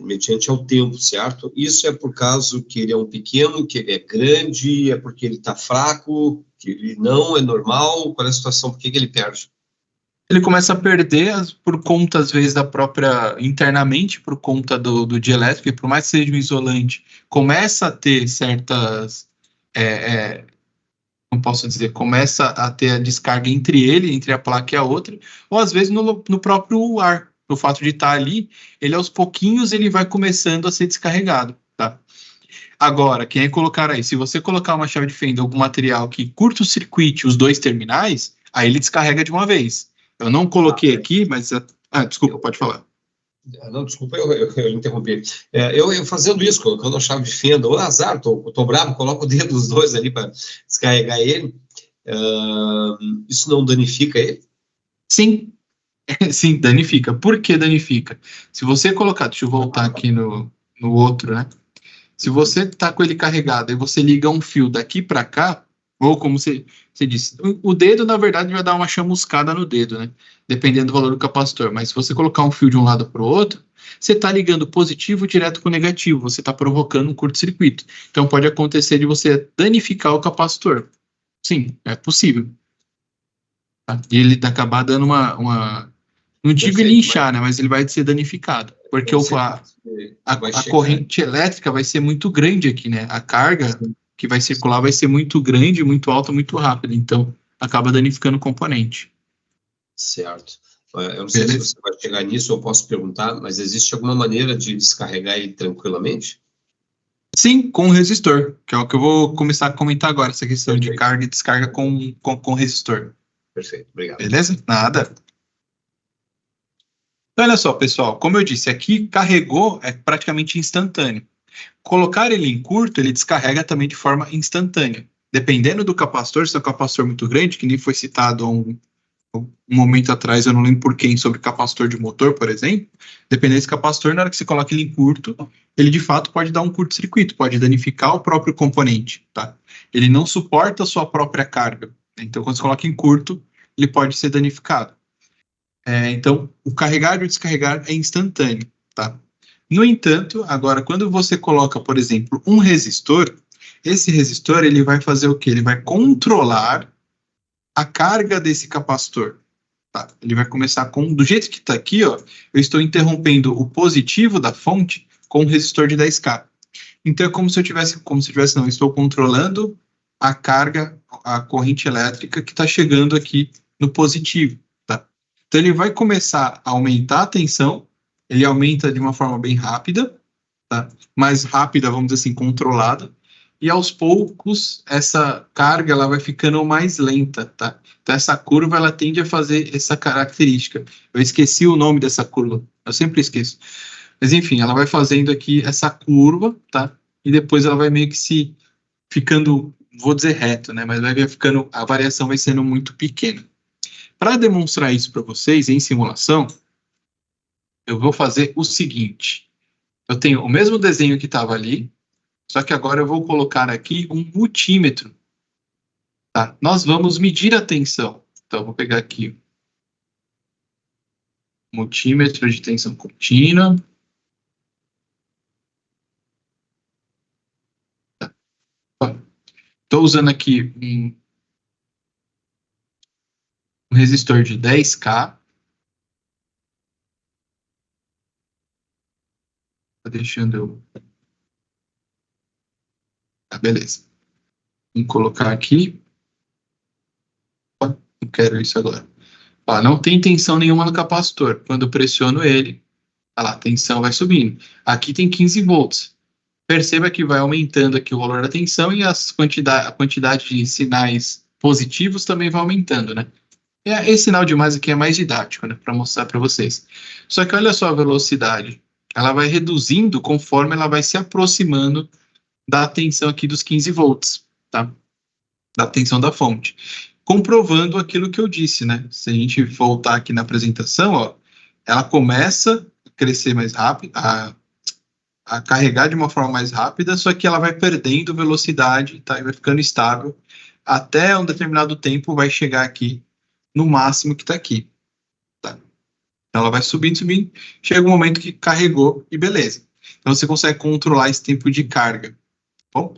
mediante ao tempo, certo? Isso é por causa que ele é um pequeno, que ele é grande, é porque ele está fraco, que ele não é normal? Qual é a situação? Por que ele perde? Ele começa a perder por conta, às vezes, da própria, internamente, por conta do dielétrico, e por mais que seja um isolante, começa a ter certas, não posso dizer, começa a ter a descarga entre a placa e a outra, ou às vezes no próprio ar. O fato de estar ali, ele aos pouquinhos ele vai começando a ser descarregado, tá? Agora, quem é colocar aí? Se você colocar uma chave de fenda, algum material que curta-circuite os dois terminais, aí ele descarrega de uma vez. Eu não coloquei aqui, mas... desculpa, pode falar. Não, desculpa, eu interrompi. Eu fazendo isso, colocando a chave de fenda, ou azar, tô bravo, coloco o dedo dos dois ali para descarregar ele. Isso não danifica ele? Sim, sim, danifica. Por que danifica? Se você colocar, deixa eu voltar aqui no outro, né? Se você está com ele carregado e você liga um fio daqui para cá, ou como você disse, o dedo, na verdade, vai dar uma chamuscada no dedo, né? Dependendo do valor do capacitor. Mas se você colocar um fio de um lado para o outro, você está ligando positivo direto com negativo, você está provocando um curto-circuito. Então pode acontecer de você danificar o capacitor. Sim, é possível. Tá? E ele acabar dando não digo ele inchar, né? Mas ele vai ser danificado. Porque a corrente elétrica vai ser muito grande aqui, né? A carga que vai circular vai ser muito grande, muito alta, muito rápida. Então, acaba danificando o componente. Certo. Eu não sei se você vai chegar nisso, eu posso perguntar, mas existe alguma maneira de descarregar ele tranquilamente? Sim, com resistor, que é o que eu vou começar a comentar agora, essa questão de carga e descarga com resistor. Perfeito, obrigado. Beleza? Nada. Então, olha só, pessoal, como eu disse, aqui carregou é praticamente instantâneo. Colocar ele em curto, ele descarrega também de forma instantânea. Dependendo do capacitor, se é um capacitor muito grande, que nem foi citado um momento atrás, eu não lembro por quem, sobre capacitor de motor, por exemplo, dependendo desse capacitor, na hora que você coloca ele em curto, ele de fato pode dar um curto-circuito, pode danificar o próprio componente, tá? Ele não suporta a sua própria carga. Então, quando você coloca em curto, ele pode ser danificado. Então, o carregar e o descarregar é instantâneo, tá? No entanto, agora, quando você coloca, por exemplo, um resistor, esse resistor ele vai fazer o quê? Ele vai controlar a carga desse capacitor. Tá? Ele vai começar do jeito que está aqui, ó, eu estou interrompendo o positivo da fonte com um resistor de 10K. Então, é como se eu tivesse, não, eu estou controlando a carga, a corrente elétrica que está chegando aqui no positivo. Tá? Então, ele vai começar a aumentar a tensão, ele aumenta de uma forma bem rápida, tá? Mais rápida, vamos dizer assim, controlada, e aos poucos essa carga ela vai ficando mais lenta, tá? Então essa curva ela tende a fazer essa característica. Eu esqueci o nome dessa curva, eu sempre esqueço. Mas enfim, ela vai fazendo aqui essa curva, tá? E depois ela vai meio que se ficando, vou dizer reto, né? Mas vai ficando, a variação vai sendo muito pequena. Para demonstrar isso para vocês em simulação, eu vou fazer o seguinte. Eu tenho o mesmo desenho que estava ali, só que agora eu vou colocar aqui um multímetro. Tá? Nós vamos medir a tensão. Então, eu vou pegar aqui multímetro de tensão contínua. Estou usando aqui um resistor de 10K. Estou deixando eu Tá, beleza. Vamos colocar aqui. Não quero isso agora. Ó, não tem tensão nenhuma no capacitor. Quando eu pressiono ele, olha lá, a tensão vai subindo. Aqui tem 15 volts. Perceba que vai aumentando aqui o valor da tensão e a quantidade de sinais positivos também vai aumentando, né? Esse sinal de mais aqui é mais didático, né? Para mostrar para vocês. Só que olha só a velocidade. Ela vai reduzindo conforme ela vai se aproximando da tensão aqui dos 15 volts, tá? Da tensão da fonte. Comprovando aquilo que eu disse, né? Se a gente voltar aqui na apresentação, ó, ela começa a crescer mais rápido, a carregar de uma forma mais rápida, só que ela vai perdendo velocidade, tá? E vai ficando estável, até um determinado tempo vai chegar aqui no máximo que está aqui, tá? Então ela vai subindo, subindo, chega um momento que carregou e beleza. Então você consegue controlar esse tempo de carga. Bom,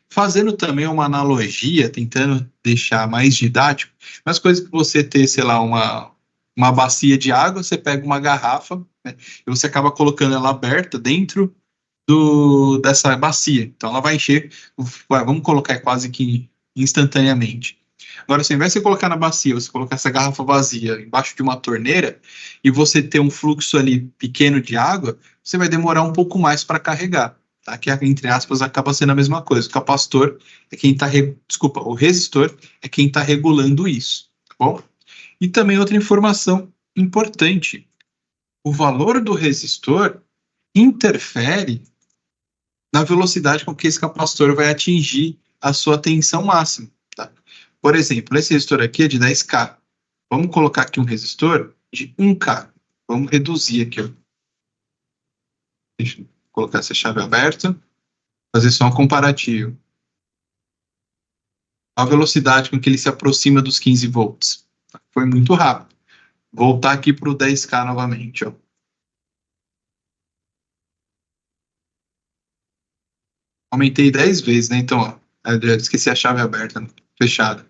fazendo também uma analogia, tentando deixar mais didático, mas coisas que você ter, sei lá, uma bacia de água, você pega uma garrafa, né, e você acaba colocando ela aberta dentro dessa bacia. Então ela vai encher, vamos colocar quase que instantaneamente. Agora, se ao invés de você colocar na bacia, você colocar essa garrafa vazia embaixo de uma torneira e você ter um fluxo ali pequeno de água, você vai demorar um pouco mais para carregar. Tá? Que, entre aspas, acaba sendo a mesma coisa. O capacitor é quem está... Desculpa, o resistor é quem está regulando isso. Tá bom? E também outra informação importante. O valor do resistor interfere na velocidade com que esse capacitor vai atingir a sua tensão máxima. Tá? Por exemplo, esse resistor aqui é de 10K. Vamos colocar aqui um resistor de 1K. Vamos reduzir aqui. Ó. Deixa eu colocar essa chave aberta. Fazer só um comparativo. A velocidade com que ele se aproxima dos 15 volts. Foi muito rápido. Voltar aqui para o 10K novamente. Ó. Aumentei 10 vezes, né? Então, ó, eu esqueci a chave aberta, né? Fechada.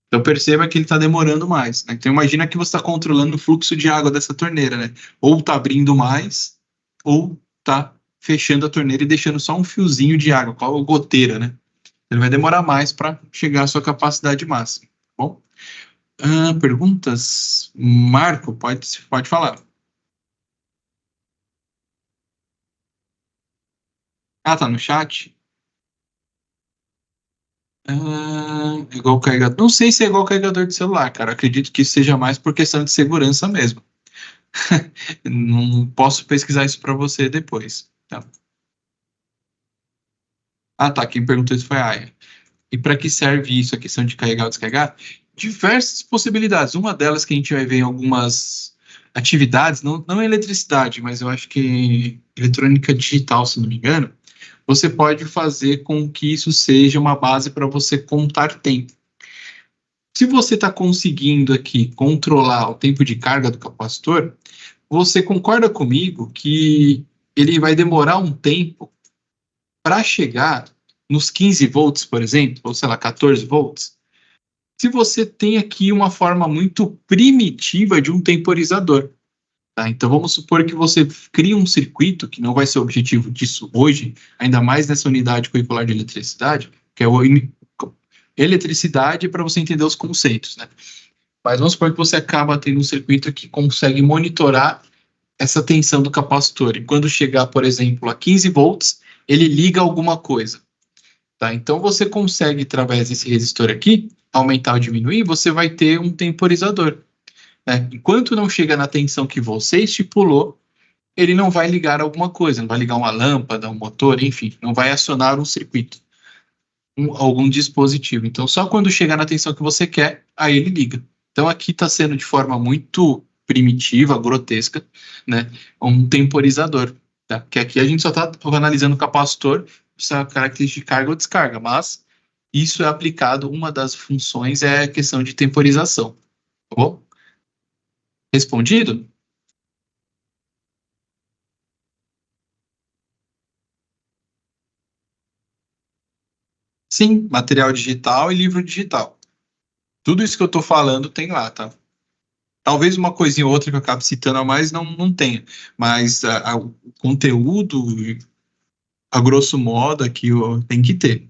Então perceba que ele está demorando mais. Né? Então imagina que você está controlando o fluxo de água dessa torneira, né? Ou está abrindo mais, ou está fechando a torneira e deixando só um fiozinho de água, qual a goteira, né? Ele vai demorar mais para chegar à sua capacidade máxima. Tá bom? Perguntas? Marco, pode falar. Tá no chat? Igual carregador. Não sei se é igual carregador de celular, cara. Acredito que seja mais por questão de segurança mesmo. Não posso pesquisar isso para você depois. Tá. Tá. Quem perguntou isso foi a Aya. E para que serve isso, a questão de carregar ou descarregar? Diversas possibilidades. Uma delas que a gente vai ver em algumas atividades, não é eletricidade, mas eu acho que eletrônica digital, se não me engano, você pode fazer com que isso seja uma base para você contar tempo. Se você está conseguindo aqui controlar o tempo de carga do capacitor, você concorda comigo que ele vai demorar um tempo para chegar nos 15 volts, por exemplo, ou sei lá, 14 volts? Se você tem aqui uma forma muito primitiva de um temporizador. Tá? Então vamos supor que você cria um circuito, que não vai ser o objetivo disso hoje, ainda mais nessa unidade curricular de eletricidade, que é eletricidade para você entender os conceitos, né? Mas vamos supor que você acaba tendo um circuito que consegue monitorar essa tensão do capacitor. E quando chegar, por exemplo, a 15 volts, ele liga alguma coisa. Tá? Então você consegue, através desse resistor aqui, aumentar ou diminuir, você vai ter um temporizador. Né? Enquanto não chega na tensão que você estipulou, ele não vai ligar alguma coisa, não vai ligar uma lâmpada, um motor, enfim, não vai acionar um circuito, algum dispositivo. Então, só quando chegar na tensão que você quer, aí ele liga. Então, aqui está sendo de forma muito primitiva, grotesca, né, um temporizador. Tá? Que aqui a gente só está analisando o capacitor, essa característica de carga ou descarga, mas isso é aplicado, uma das funções é a questão de temporização. Tá bom? Respondido? Sim, material digital e livro digital. Tudo isso que eu estou falando tem lá, tá? Talvez uma coisinha ou outra que eu acabe citando a mais não tenha, mas o conteúdo, a grosso modo, aqui tem que ter.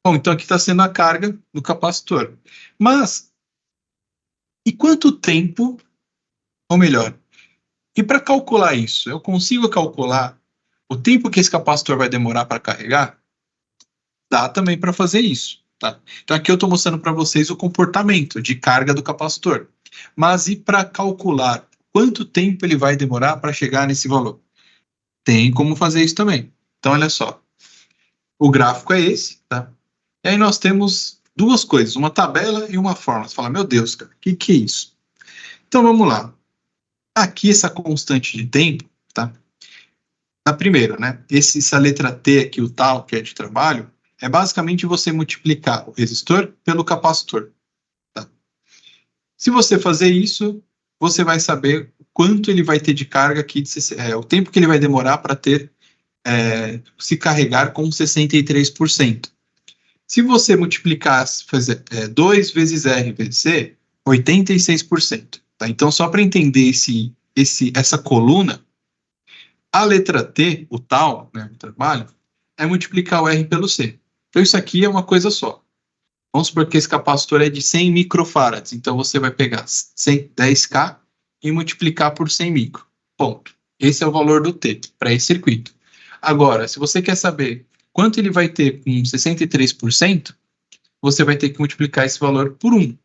Bom, então aqui está sendo a carga do capacitor. Mas, e quanto tempo, ou melhor, e para calcular isso, eu consigo calcular o tempo que esse capacitor vai demorar para carregar? Dá também para fazer isso, tá? Então aqui eu estou mostrando para vocês o comportamento de carga do capacitor. Mas e para calcular quanto tempo ele vai demorar para chegar nesse valor? Tem como fazer isso também. Então olha só, o gráfico é esse, tá? E aí nós temos duas coisas, uma tabela e uma fórmula. Você fala, meu Deus, cara, o que é isso? Então vamos lá. Aqui essa constante de tempo, tá? Na primeira, né? Essa letra T aqui, o tal, que é de trabalho, é basicamente você multiplicar o resistor pelo capacitor. Tá? Se você fazer isso, você vai saber quanto ele vai ter de carga aqui, o tempo que ele vai demorar para ter se carregar com 63%. Se você multiplicar, fazer 2 vezes R vezes C, 86%. Tá? Então, só para entender essa coluna, a letra T, o tal, né, o trabalho, é multiplicar o R pelo C. Então, isso aqui é uma coisa só. Vamos supor que esse capacitor é de 100 microfarads. Então, você vai pegar 10K e multiplicar por 100 micro. Ponto. Esse é o valor do T para esse circuito. Agora, se você quer saber quanto ele vai ter com 63%, você vai ter que multiplicar esse valor por 1.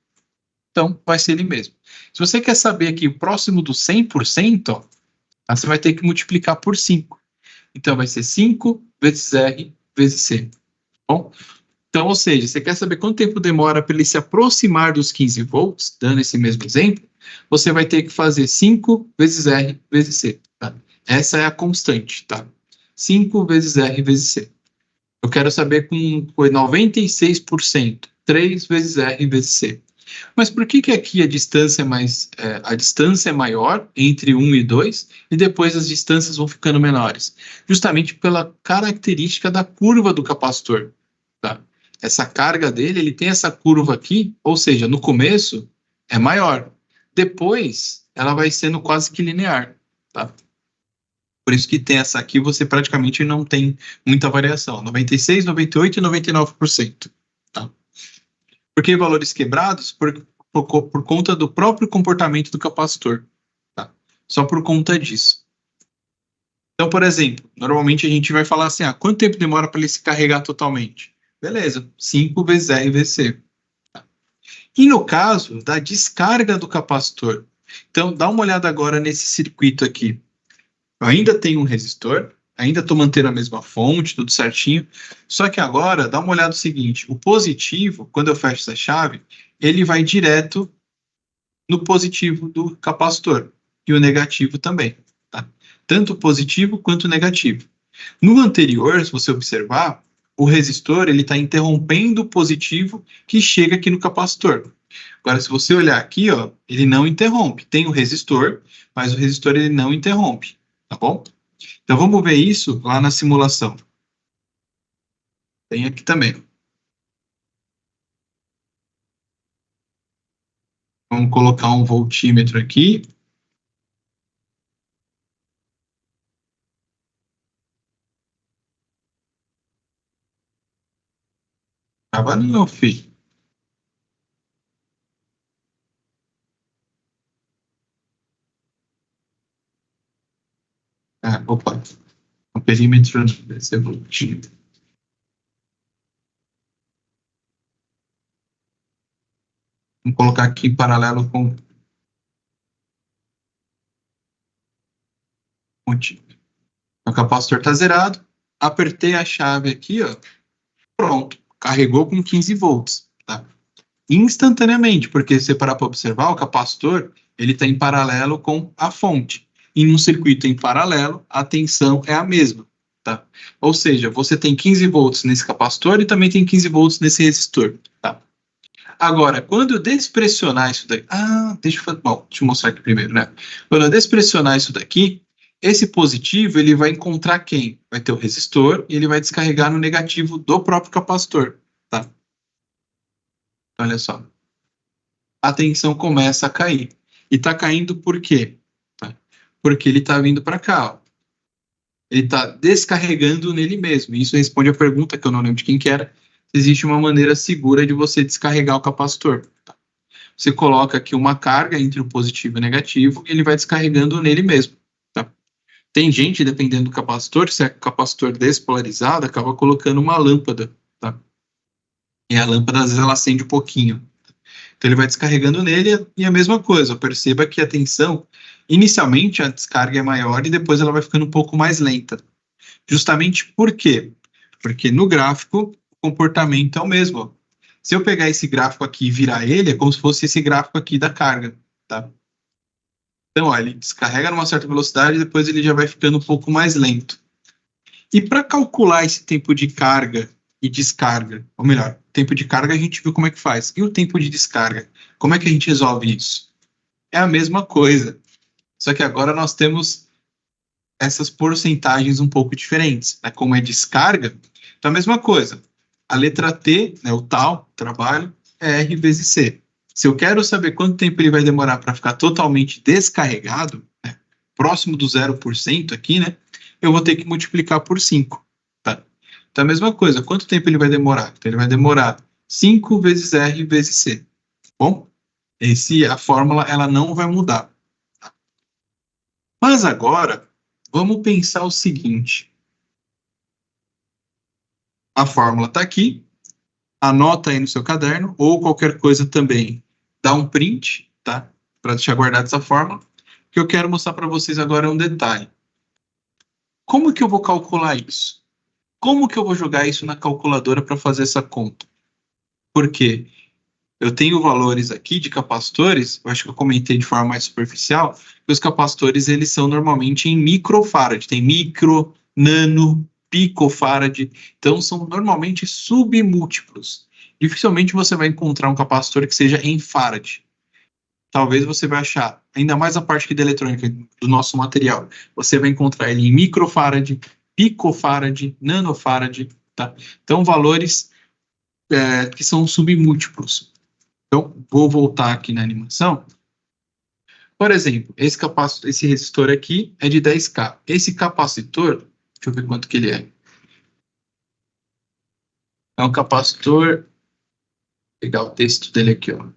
Então, vai ser ele mesmo. Se você quer saber aqui o próximo do 100%, ó, você vai ter que multiplicar por 5. Então, vai ser 5 vezes R vezes C. Bom? Então, ou seja, você quer saber quanto tempo demora para ele se aproximar dos 15 volts, dando esse mesmo exemplo, você vai ter que fazer 5 vezes R vezes C. Tá? Essa é a constante, tá? 5 vezes R vezes C. Eu quero saber com 96%, 3 vezes R vezes C. Mas por que aqui a distância é maior entre 1 e 2 e depois as distâncias vão ficando menores? Justamente pela característica da curva do capacitor. Tá? Essa carga dele, ele tem essa curva aqui, ou seja, no começo é maior. Depois ela vai sendo quase que linear. Tá? Por isso que tem essa aqui, você praticamente não tem muita variação. 96%, 98% e 99%. Tá? Por que valores quebrados? Por conta do próprio comportamento do capacitor. Tá? Só por conta disso. Então, por exemplo, normalmente a gente vai falar assim, quanto tempo demora para ele se carregar totalmente? Beleza, 5 vezes R vezes C. Tá? E no caso da descarga do capacitor, então dá uma olhada agora nesse circuito aqui. Eu ainda tenho um resistor, ainda estou mantendo a mesma fonte, tudo certinho. Só que agora, dá uma olhada no seguinte, o positivo, quando eu fecho essa chave, ele vai direto no positivo do capacitor. E o negativo também. Tá? Tanto o positivo quanto o negativo. No anterior, se você observar, o resistor está interrompendo o positivo que chega aqui no capacitor. Agora, se você olhar aqui, ó, ele não interrompe. Tem o resistor, mas o resistor ele não interrompe. Tá bom? Então, vamos ver isso lá na simulação. Tem aqui também. Vamos colocar um voltímetro aqui. Tava não, filho. Opa. O perímetro desse voltímetro. Vamos colocar aqui em paralelo com o voltímetro. O capacitor está zerado. Apertei a chave aqui, ó. Pronto. Carregou com 15 volts. Tá? Instantaneamente, porque se você parar para observar, o capacitor ele está em paralelo com a fonte. Em um circuito em paralelo, a tensão é a mesma. Tá? Ou seja, você tem 15 volts nesse capacitor e também tem 15 volts nesse resistor. Tá? Agora, quando eu despressionar isso daqui... deixa eu mostrar aqui primeiro, né? Quando eu despressionar isso daqui, esse positivo ele vai encontrar quem? Vai ter o resistor e ele vai descarregar no negativo do próprio capacitor. Tá? Olha só. A tensão começa a cair. E está caindo por quê? Tá? Porque ele está vindo para cá. Ó. Ele está descarregando nele mesmo. Isso responde a pergunta que eu não lembro de quem que era. existe uma maneira segura de você descarregar o capacitor. Tá? Você coloca aqui uma carga entre o positivo e o negativo e ele vai descarregando nele mesmo. Tá? Tem gente, dependendo do capacitor, se é capacitor despolarizado, acaba colocando uma lâmpada. Tá? E a lâmpada, às vezes, ela acende um pouquinho. Então, ele vai descarregando nele e a mesma coisa. Perceba que a tensão, inicialmente, a descarga é maior e depois ela vai ficando um pouco mais lenta. Justamente por quê? Porque no gráfico, o comportamento é o mesmo. Ó. Se eu pegar esse gráfico aqui e virar ele, é como se fosse esse gráfico aqui da carga. Tá? Então, ó, ele descarrega numa certa velocidade e depois ele já vai ficando um pouco mais lento. E para calcular esse tempo de carga e descarga, ou melhor, tempo de carga a gente viu como é que faz. E o tempo de descarga? Como é que a gente resolve isso? É a mesma coisa. Só que agora nós temos essas porcentagens um pouco diferentes. Né? Como é descarga, então a mesma coisa. A letra T, né, o tal, trabalho, é R vezes C. Se eu quero saber quanto tempo ele vai demorar para ficar totalmente descarregado, né, próximo do 0% aqui, né, eu vou ter que multiplicar por 5. Tá? Então a mesma coisa, quanto tempo ele vai demorar? Então ele vai demorar 5 vezes R vezes C. Bom, a fórmula ela não vai mudar. Mas agora, vamos pensar o seguinte. A fórmula está aqui, anota aí no seu caderno, ou qualquer coisa também, dá um print, tá? Para deixar guardado essa fórmula. O que eu quero mostrar para vocês agora é um detalhe. Como que eu vou calcular isso? Como que eu vou jogar isso na calculadora para fazer essa conta? Porque eu tenho valores aqui de capacitores, eu acho que eu comentei de forma mais superficial, que os capacitores eles são normalmente em microfarad, tem micro, nano, picofarad, então são normalmente submúltiplos. Dificilmente você vai encontrar um capacitor que seja em farad. Talvez você vai achar, ainda mais a parte aqui da eletrônica do nosso material, você vai encontrar ele em microfarad, picofarad, nanofarad, tá? Então valores que são submúltiplos. Então, vou voltar aqui na animação. Por exemplo, esse resistor aqui é de 10K. Esse capacitor, deixa eu ver quanto que ele é. É um capacitor, vou pegar o texto dele aqui, ó.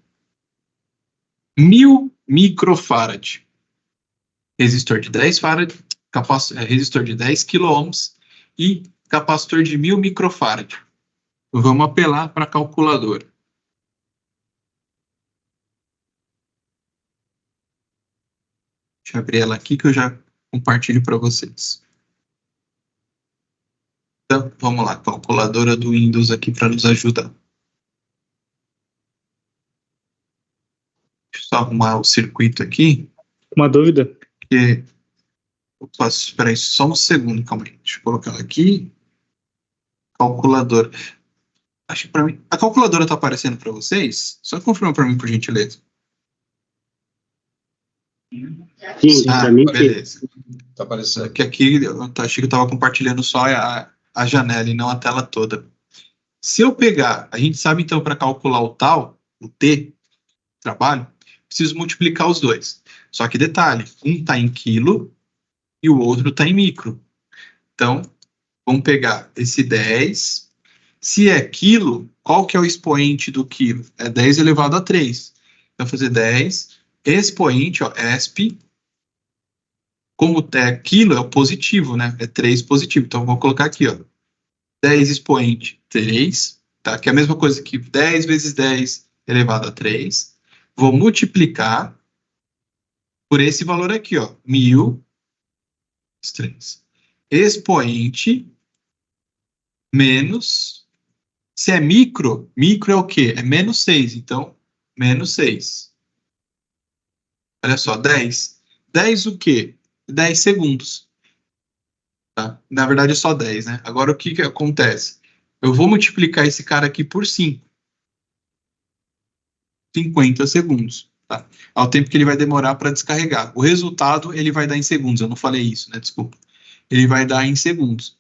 1000 microfarad. Resistor de 10 farad, resistor de 10 kΩ e capacitor de 1000 microfarad. Vamos apelar para a calculadora. Deixa eu abrir ela aqui que eu já compartilho para vocês. Então, vamos lá, calculadora do Windows aqui para nos ajudar. Deixa eu só arrumar o circuito aqui. Uma dúvida? Porque... Opa, espera aí, só um segundo, calma aí. Deixa eu colocar ela aqui. Calculadora. Acho que para mim... A calculadora está aparecendo para vocês? Só confirma para mim, por gentileza. Sim, para mim beleza. Tá aparecendo. Que aqui eu achei que eu estava compartilhando só a janela e não a tela toda. Se eu pegar, a gente sabe então para calcular o tal, o T, trabalho, preciso multiplicar os dois. Só que detalhe, um está em quilo e o outro está em micro. Então, vamos pegar esse 10. Se é quilo, qual que é o expoente do quilo? É 10 elevado a 3. Então, fazer 10, expoente, ó, ESP, como é quilo, é o positivo, né? É 3 positivo. Então, vou colocar aqui, ó. 10 expoente 3, tá? Que é a mesma coisa que 10 vezes 10 elevado a 3. Vou multiplicar por esse valor aqui, ó. 1000 3. Expoente menos... Se é micro, micro é o quê? É menos 6. Então, menos 6. Olha só, 10. 10 o quê? 10 segundos. Tá? Na verdade é só 10, né? Agora o que que acontece? Eu vou multiplicar esse cara aqui por 5. 50 segundos. Tá? É o tempo que ele vai demorar para descarregar. O resultado ele vai dar em segundos. Eu não falei isso, né? Desculpa. Ele vai dar em segundos.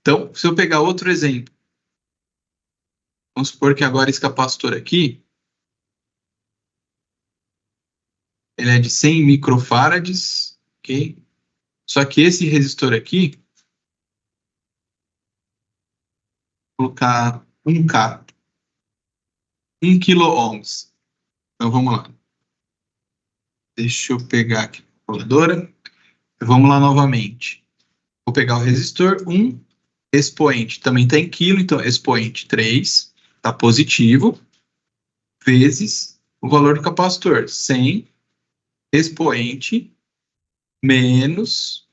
Então, se eu pegar outro exemplo. Vamos supor que agora esse capacitor aqui ele é de 100 microfarads, ok? Só que esse resistor aqui, vou colocar 1K, 1 kΩ. Então, vamos lá. Deixa eu pegar aqui a calculadora. Vamos lá novamente. Vou pegar o resistor 1, expoente também está em quilo, então expoente 3, está positivo, vezes o valor do capacitor, 100, expoente, menos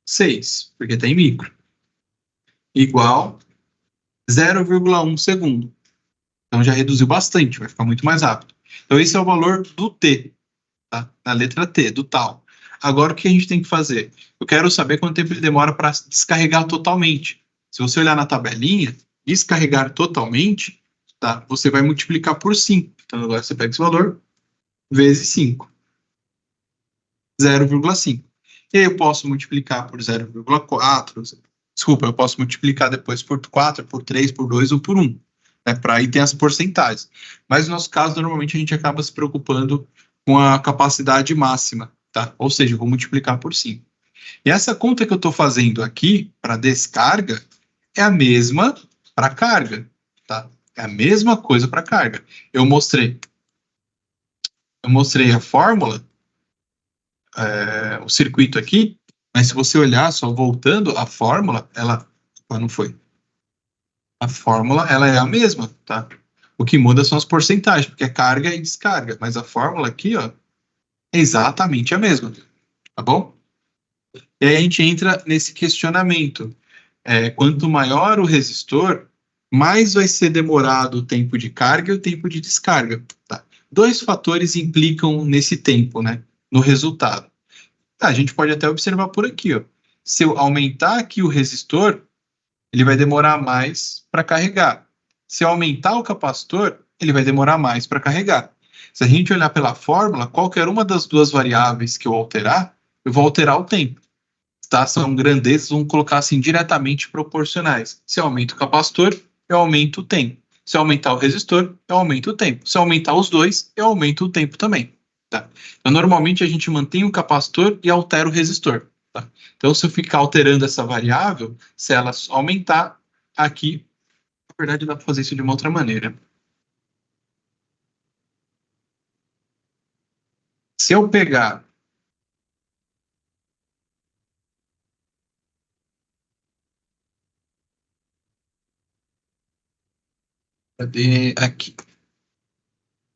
6, porque está em micro, igual 0,1 segundo. Então já reduziu bastante, vai ficar muito mais rápido. Então esse é o valor do T, tá? Na letra T, do tal. Agora o que a gente tem que fazer? Eu quero saber quanto tempo ele demora para descarregar totalmente. Se você olhar na tabelinha, descarregar totalmente, tá? Você vai multiplicar por 5. Então agora você pega esse valor, vezes 5. 0,5. E aí eu posso multiplicar por 0,4. Desculpa, eu posso multiplicar depois por 4, por 3, por 2 ou por 1. Né? Para aí tem as porcentagens. Mas no nosso caso, normalmente a gente acaba se preocupando com a capacidade máxima. Tá? Ou seja, eu vou multiplicar por 5. E essa conta que eu estou fazendo aqui, para descarga, é a mesma para carga. Tá? É a mesma coisa para carga. Eu mostrei a fórmula, o circuito aqui, mas se você olhar, só voltando, a fórmula, ela não foi. A fórmula, ela é a mesma, tá? O que muda são as porcentagens, porque é carga e descarga, mas a fórmula aqui, ó, é exatamente a mesma, tá bom? E aí a gente entra nesse questionamento. Quanto maior o resistor, mais vai ser demorado o tempo de carga e o tempo de descarga, tá? 2 fatores implicam nesse tempo, né? No resultado. A gente pode até observar por aqui, ó. Se eu aumentar aqui o resistor, ele vai demorar mais para carregar. Se eu aumentar o capacitor, ele vai demorar mais para carregar. Se a gente olhar pela fórmula, qualquer uma das duas variáveis que eu alterar, eu vou alterar o tempo. Tá? São grandezas, vamos colocar assim, diretamente proporcionais. Se eu aumento o capacitor, eu aumento o tempo. Se eu aumentar o resistor, eu aumento o tempo. Se eu aumentar os dois, eu aumento o tempo também. Tá? Então, normalmente, a gente mantém o capacitor e altera o resistor. Tá? Então, se eu ficar alterando essa variável, se ela aumentar aqui, na verdade, dá para fazer isso de uma outra maneira. Se eu pegar cadê aqui?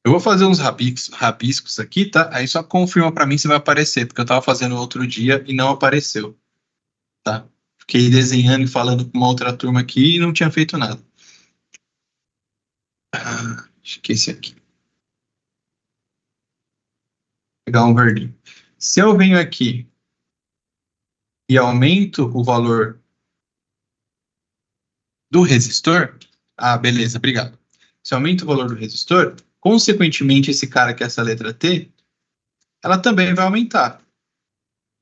Eu vou fazer uns rabiscos aqui, tá? Aí só confirma para mim se vai aparecer, porque eu estava fazendo outro dia e não apareceu, tá? Fiquei desenhando e falando com uma outra turma aqui e não tinha feito nada. Esqueci aqui. Vou pegar um verdinho. Se eu venho aqui e aumento o valor do resistor, beleza, obrigado. Se eu aumento o valor do resistor, consequentemente, esse cara que é essa letra T, ela também vai aumentar.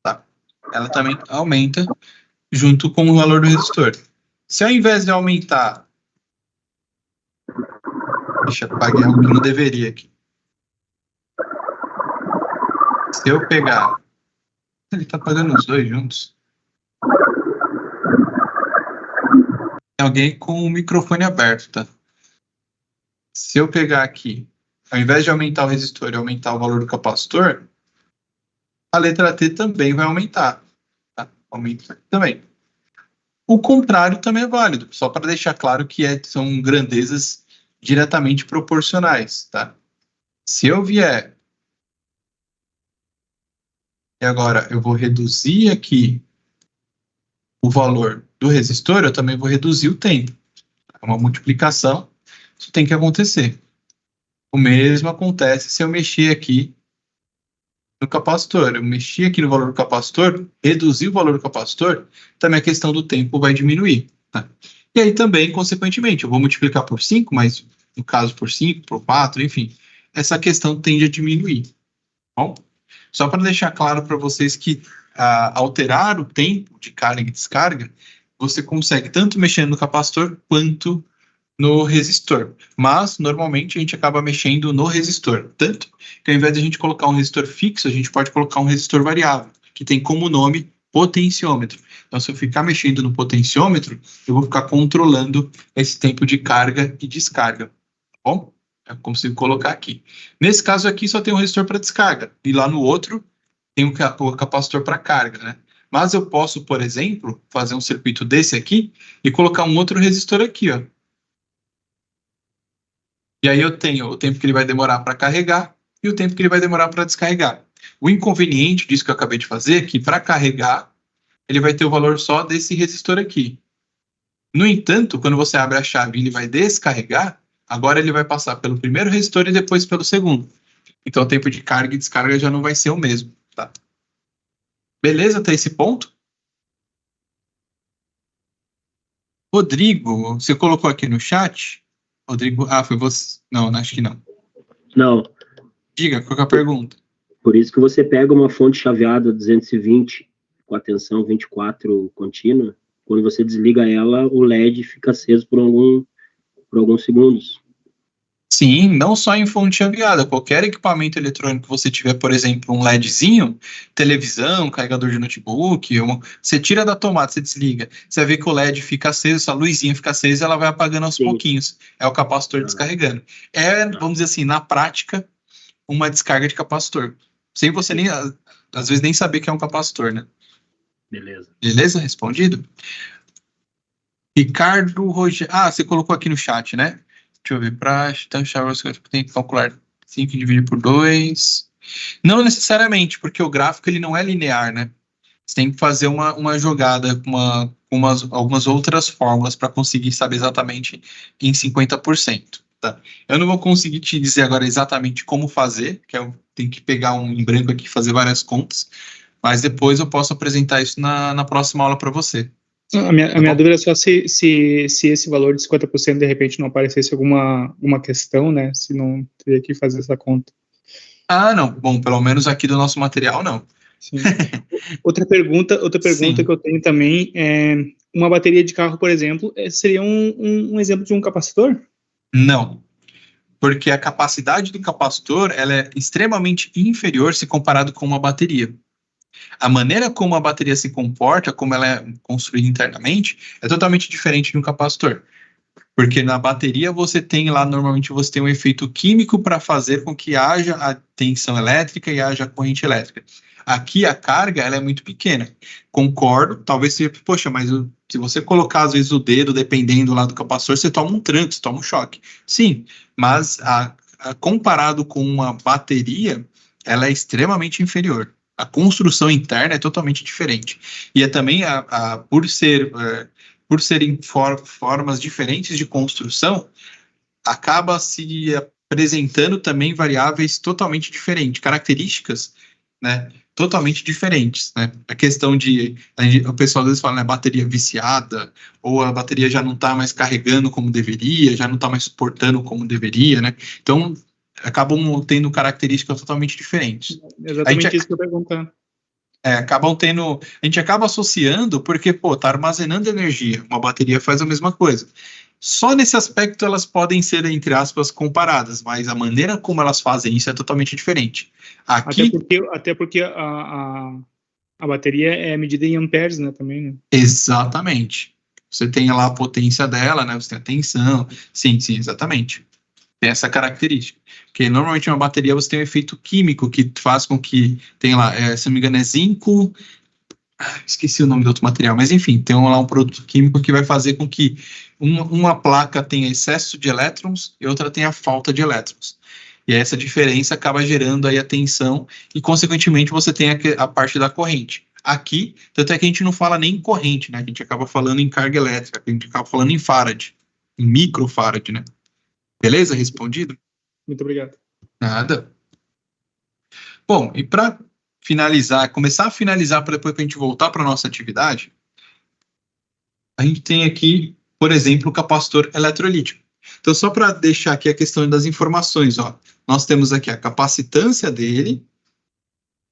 Tá? Ela também aumenta junto com o valor do resistor. Se ao invés de aumentar... Deixa eu apagar algo que não deveria aqui. Se eu pegar... Ele está apagando os dois juntos. Tem alguém com o microfone aberto, tá? Se eu pegar aqui, ao invés de aumentar o resistor e aumentar o valor do capacitor, a letra T também vai aumentar. Tá? Aumenta também. O contrário também é válido, só para deixar claro que são grandezas diretamente proporcionais. Tá? Se eu vier... E agora eu vou reduzir aqui o valor do resistor, eu também vou reduzir o tempo. É uma multiplicação, isso tem que acontecer. O mesmo acontece se eu mexer aqui no capacitor. Eu mexi aqui no valor do capacitor, reduzir o valor do capacitor, também a questão do tempo vai diminuir. Tá? E aí também, consequentemente, eu vou multiplicar por 5, mas no caso por 5, por 4, enfim, essa questão tende a diminuir. Bom, só para deixar claro para vocês que alterar o tempo de carga e descarga, você consegue tanto mexendo no capacitor quanto no resistor. Mas, normalmente, a gente acaba mexendo no resistor. Tanto que, ao invés de a gente colocar um resistor fixo, a gente pode colocar um resistor variável, que tem como nome potenciômetro. Então, se eu ficar mexendo no potenciômetro, eu vou ficar controlando esse tempo de carga e descarga. Tá bom? Eu consigo colocar aqui. Nesse caso aqui, só tem um resistor para descarga. E lá no outro, tem o capacitor para carga, né? Mas eu posso, por exemplo, fazer um circuito desse aqui e colocar um outro resistor aqui, ó. E aí eu tenho o tempo que ele vai demorar para carregar e o tempo que ele vai demorar para descarregar. O inconveniente disso que eu acabei de fazer é que para carregar, ele vai ter o valor só desse resistor aqui. No entanto, quando você abre a chave e ele vai descarregar, agora ele vai passar pelo primeiro resistor e depois pelo segundo. Então o tempo de carga e descarga já não vai ser o mesmo, tá? Beleza até esse ponto? Rodrigo, você colocou aqui no chat? Rodrigo, foi você? Não, acho que não. Não. Diga, qual que é a pergunta? Por isso que você pega uma fonte chaveada 220 com a tensão 24 contínua, quando você desliga ela, o LED fica aceso por alguns segundos. Sim, não só em fonte chaveada, qualquer equipamento eletrônico que você tiver, por exemplo, um LEDzinho, televisão, carregador de notebook, você tira da tomada, você desliga, você vai ver que o LED fica aceso, essa luzinha fica acesa e ela vai apagando aos pouquinhos. É o capacitor descarregando. Vamos dizer assim, na prática, uma descarga de capacitor. Sem você nem, às vezes, nem saber que é um capacitor, né? Beleza. Beleza? Respondido? Ricardo Rogério. Você colocou aqui no chat, né? Deixa eu ver. Tem que calcular 5 dividido por 2. Não necessariamente, porque o gráfico ele não é linear, né? Você tem que fazer uma jogada com algumas outras fórmulas para conseguir saber exatamente em 50%. Tá? Eu não vou conseguir te dizer agora exatamente como fazer, que eu tenho que pegar um em branco aqui e fazer várias contas, mas depois eu posso apresentar isso na próxima aula para você. A minha dúvida é só se esse valor de 50% de repente não aparecesse alguma questão, né? Se não teria que fazer essa conta. Não. Bom, pelo menos aqui do nosso material, não. Sim. Outra pergunta que eu tenho também é uma bateria de carro, por exemplo, seria um exemplo de um capacitor? Não. Porque a capacidade do capacitor ela é extremamente inferior se comparado com uma bateria. A maneira como a bateria se comporta, como ela é construída internamente, é totalmente diferente de um capacitor. Porque na bateria normalmente você tem um efeito químico para fazer com que haja a tensão elétrica e haja a corrente elétrica. Aqui a carga ela é muito pequena. Concordo, talvez você, mas se você colocar às vezes o dedo, dependendo lá do capacitor, você toma um tranco, você toma um choque. Sim, mas comparado com uma bateria, ela é extremamente inferior. A construção interna é totalmente diferente. E é também, por serem formas diferentes de construção, acaba se apresentando também variáveis totalmente diferentes, características, né, totalmente diferentes, né? A questão o pessoal às vezes fala, né, bateria viciada, ou a bateria já não está mais carregando como deveria, já não está mais suportando como deveria, né? Então, acabam tendo características totalmente diferentes. Exatamente isso que eu pergunto. A gente acaba associando porque, tá armazenando energia. Uma bateria faz a mesma coisa. Só nesse aspecto elas podem ser, entre aspas, comparadas, mas a maneira como elas fazem isso é totalmente diferente. Aqui, até porque a bateria é medida em amperes, né, também, né? Exatamente. Você tem lá a potência dela, né? Você tem a tensão. Sim, exatamente. Tem essa característica. Porque normalmente uma bateria você tem um efeito químico que faz com que tem lá, se não me engano, é zinco. Esqueci o nome do outro material, mas enfim, tem lá um produto químico que vai fazer com que uma placa tenha excesso de elétrons e outra tenha falta de elétrons. E essa diferença acaba gerando aí a tensão e, consequentemente, você tem a parte da corrente. Aqui, tanto é que a gente não fala nem em corrente, né? A gente acaba falando em carga elétrica, a gente acaba falando em farad, em microfarad, né? Beleza? Respondido? Muito obrigado. Nada. Bom, e para finalizar, começar a finalizar para depois que a gente voltar para a nossa atividade, a gente tem aqui, por exemplo, o capacitor eletrolítico. Então, só para deixar aqui a questão das informações, nós temos aqui a capacitância dele,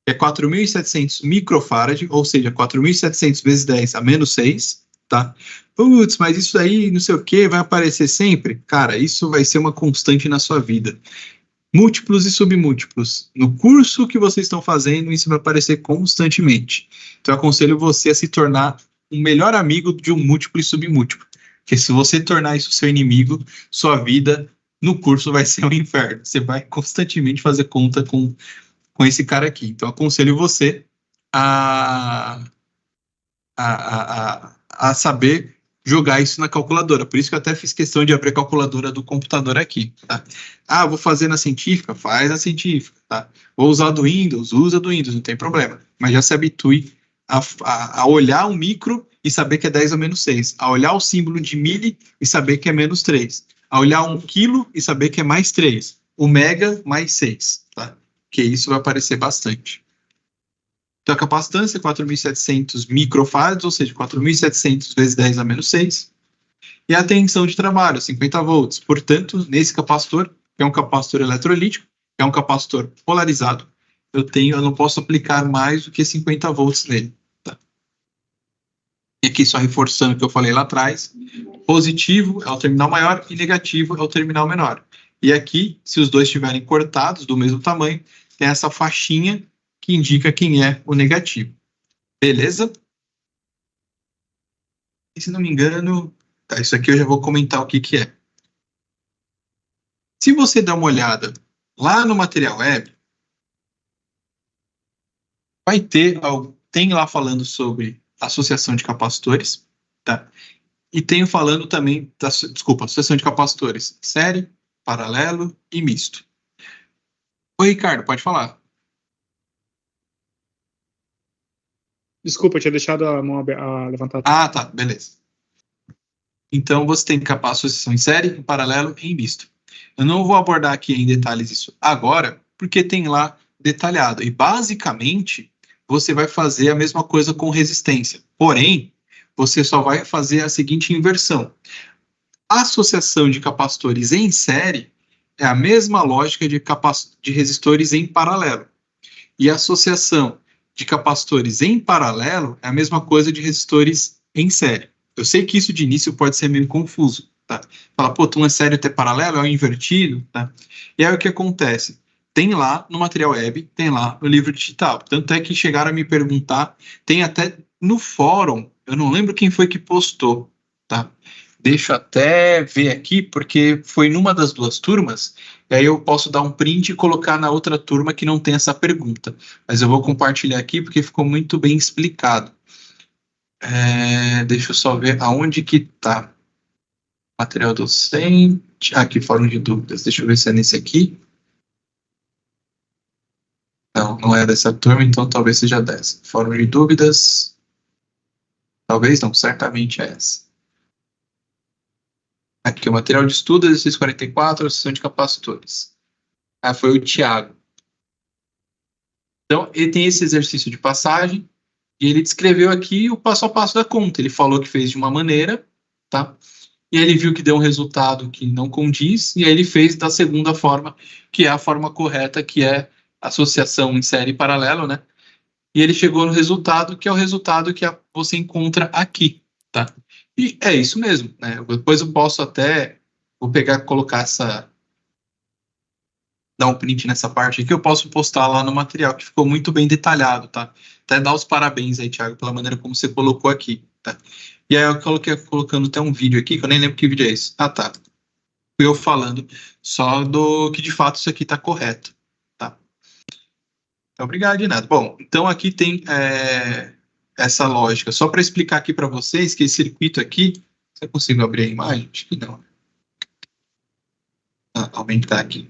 que é 4.700 microfarad, ou seja, 4.700 vezes 10 a menos 6, tá? Putz, mas isso aí, não sei o que, vai aparecer sempre? Cara, isso vai ser uma constante na sua vida. múltiplos e submúltiplos. No curso que vocês estão fazendo, isso vai aparecer constantemente. Então, eu aconselho você a se tornar um melhor amigo de um múltiplo e submúltiplo. Porque se você tornar isso seu inimigo, sua vida no curso vai ser um inferno. Você vai constantemente fazer conta com esse cara aqui. Então, eu aconselho você a saber jogar isso na calculadora. Por isso que eu até fiz questão de abrir a calculadora do computador aqui. Tá? Vou fazer na científica? Faz na científica. Tá? Vou usar do Windows? Usa do Windows, não tem problema. Mas já se habitue a olhar o micro e saber que é 10 ou menos 6. A olhar o símbolo de mili e saber que é menos 3. A olhar um quilo e saber que é mais 3. O mega mais 6. Tá? Que isso vai aparecer bastante. Então, a capacitância é 4.700 microfarads, ou seja, 4.700 vezes 10 a menos 6. E a tensão de trabalho, 50 volts. Portanto, nesse capacitor, que é um capacitor eletrolítico, que é um capacitor polarizado, eu não posso aplicar mais do que 50 volts nele. Tá? E aqui, só reforçando o que eu falei lá atrás, positivo é o terminal maior e negativo é o terminal menor. E aqui, se os dois estiverem cortados, do mesmo tamanho, tem essa faixinha que indica quem é o negativo. Beleza? E se não me engano, isso aqui eu já vou comentar o que é. Se você der uma olhada lá no material web, vai tem lá falando sobre associação de capacitores, tá? E tem falando também, associação de capacitores série, paralelo e misto. Oi, Ricardo, pode falar. Desculpa, eu tinha deixado a mão levantada. Tá, beleza. Então, você tem associação em série, em paralelo e em misto. Eu não vou abordar aqui em detalhes isso agora, porque tem lá detalhado. E, basicamente, você vai fazer a mesma coisa com resistência. Porém, você só vai fazer a seguinte inversão. A associação de capacitores em série é a mesma lógica de resistores em paralelo. E a associação de capacitores em paralelo é a mesma coisa de resistores em série. Eu sei que isso de início pode ser meio confuso, tá? Fala, um é série até paralelo, é um invertido, tá? E aí o que acontece? Tem lá no material web, tem lá no livro digital. Tanto é que chegaram a me perguntar, tem até no fórum, eu não lembro quem foi que postou, tá? Deixa eu até ver aqui, porque foi numa das duas turmas, e aí eu posso dar um print e colocar na outra turma que não tem essa pergunta. Mas eu vou compartilhar aqui porque ficou muito bem explicado. Deixa eu só ver aonde que está. Material docente. Aqui, fórum de dúvidas. Deixa eu ver se é nesse aqui. Não é dessa turma, então talvez seja dessa. Fórum de dúvidas. Talvez não, certamente é essa. Aqui, o material de estudo, exercício 44, associação de capacitores. Foi o Thiago. Então, ele tem esse exercício de passagem, e ele descreveu aqui o passo a passo da conta. Ele falou que fez de uma maneira, tá? E aí ele viu que deu um resultado que não condiz, e aí ele fez da segunda forma, que é a forma correta, que é associação em série e paralelo, né? E ele chegou no resultado, que é o resultado que você encontra aqui, tá? E é isso mesmo, né? Depois eu posso até, vou pegar, colocar dar um print nessa parte aqui, eu posso postar lá no material, que ficou muito bem detalhado, tá? Até dar os parabéns aí, Thiago, pela maneira como você colocou aqui, tá? E aí eu colocando até um vídeo aqui, que eu nem lembro que vídeo é esse. Tá. Fui eu falando só do que de fato isso aqui tá correto, tá? Então, obrigado de nada. Bom, então aqui tem essa lógica. Só para explicar aqui para vocês que esse circuito aqui, você consigo abrir a imagem? Acho que não. Aumentar aqui.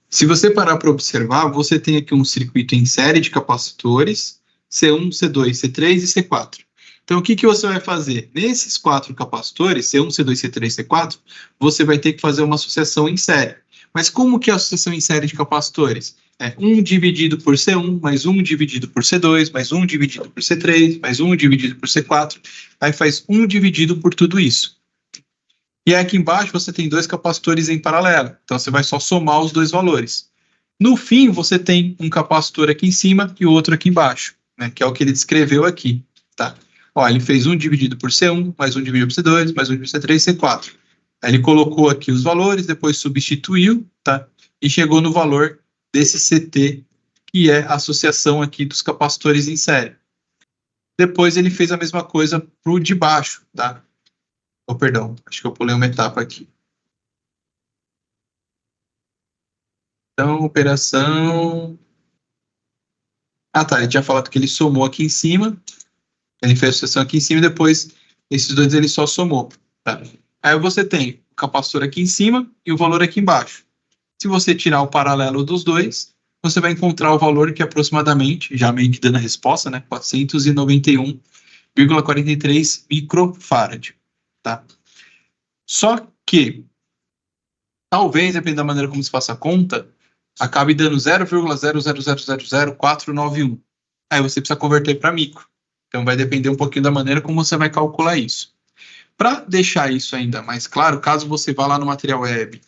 Se você parar para observar, você tem aqui um circuito em série de capacitores, C1, C2, C3 e C4. Então, o que você vai fazer? Nesses 4 capacitores, C1, C2, C3, C4, você vai ter que fazer uma associação em série. Mas como que é a associação em série de capacitores? 1 dividido por C1, mais 1 dividido por C2, mais 1 dividido por C3, mais 1 dividido por C4, aí faz 1 dividido por tudo isso. E aqui embaixo você tem 2 capacitores em paralelo, então você vai só somar os 2 valores. No fim, você tem um capacitor aqui em cima e o outro aqui embaixo, né, que é o que ele descreveu aqui, tá? Ó, ele fez 1 dividido por C1, mais 1 dividido por C2, mais 1 dividido por C3, C4. Aí ele colocou aqui os valores, depois substituiu, tá? e chegou no valor desse CT, que é a associação aqui dos capacitores em série. Depois ele fez a mesma coisa para o de baixo, tá? Oh, perdão, acho que eu pulei uma etapa aqui. Então, operação... Ah, tá, ele tinha falado que ele somou aqui em cima, ele fez a associação aqui em cima e depois esses dois ele só somou, tá? Aí você tem o capacitor aqui em cima e o valor aqui embaixo. Se você tirar o paralelo dos dois, você vai encontrar o valor que é aproximadamente, já meio que dando a resposta, né, 491,43 microfarad, tá? Só que, talvez, dependendo da maneira como se faça a conta, acabe dando 0,0000491. Aí você precisa converter para micro. Então vai depender um pouquinho da maneira como você vai calcular isso. Para deixar isso ainda mais claro, caso você vá lá no material web,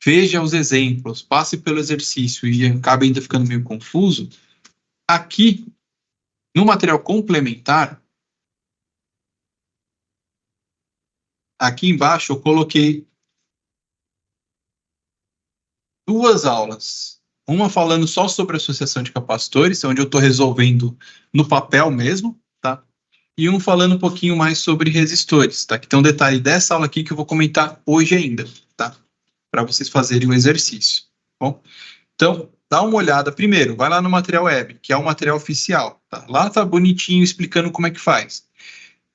veja os exemplos, passe pelo exercício e acabe ainda ficando meio confuso, aqui no material complementar, aqui embaixo eu coloquei duas aulas. Uma falando só sobre associação de capacitores, onde eu estou resolvendo no papel mesmo, tá? E um falando um pouquinho mais sobre resistores, tá? Que tem um detalhe dessa aula aqui que eu vou comentar hoje ainda, tá? Para vocês fazerem o exercício, bom? Então, dá uma olhada primeiro, vai lá no material web, que é o material oficial, tá? Lá tá bonitinho explicando como é que faz.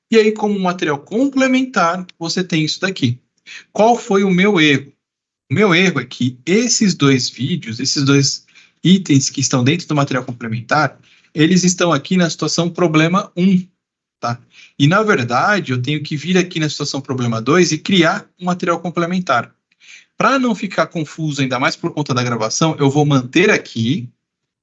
E aí, como material complementar, você tem isso daqui. Qual foi o meu erro? O meu erro é que esses dois vídeos, esses dois itens que estão dentro do material complementar, eles estão aqui na situação problema 1, tá? E, na verdade, eu tenho que vir aqui na situação problema 2 e criar um material complementar. Para não ficar confuso, ainda mais por conta da gravação, eu vou manter aqui,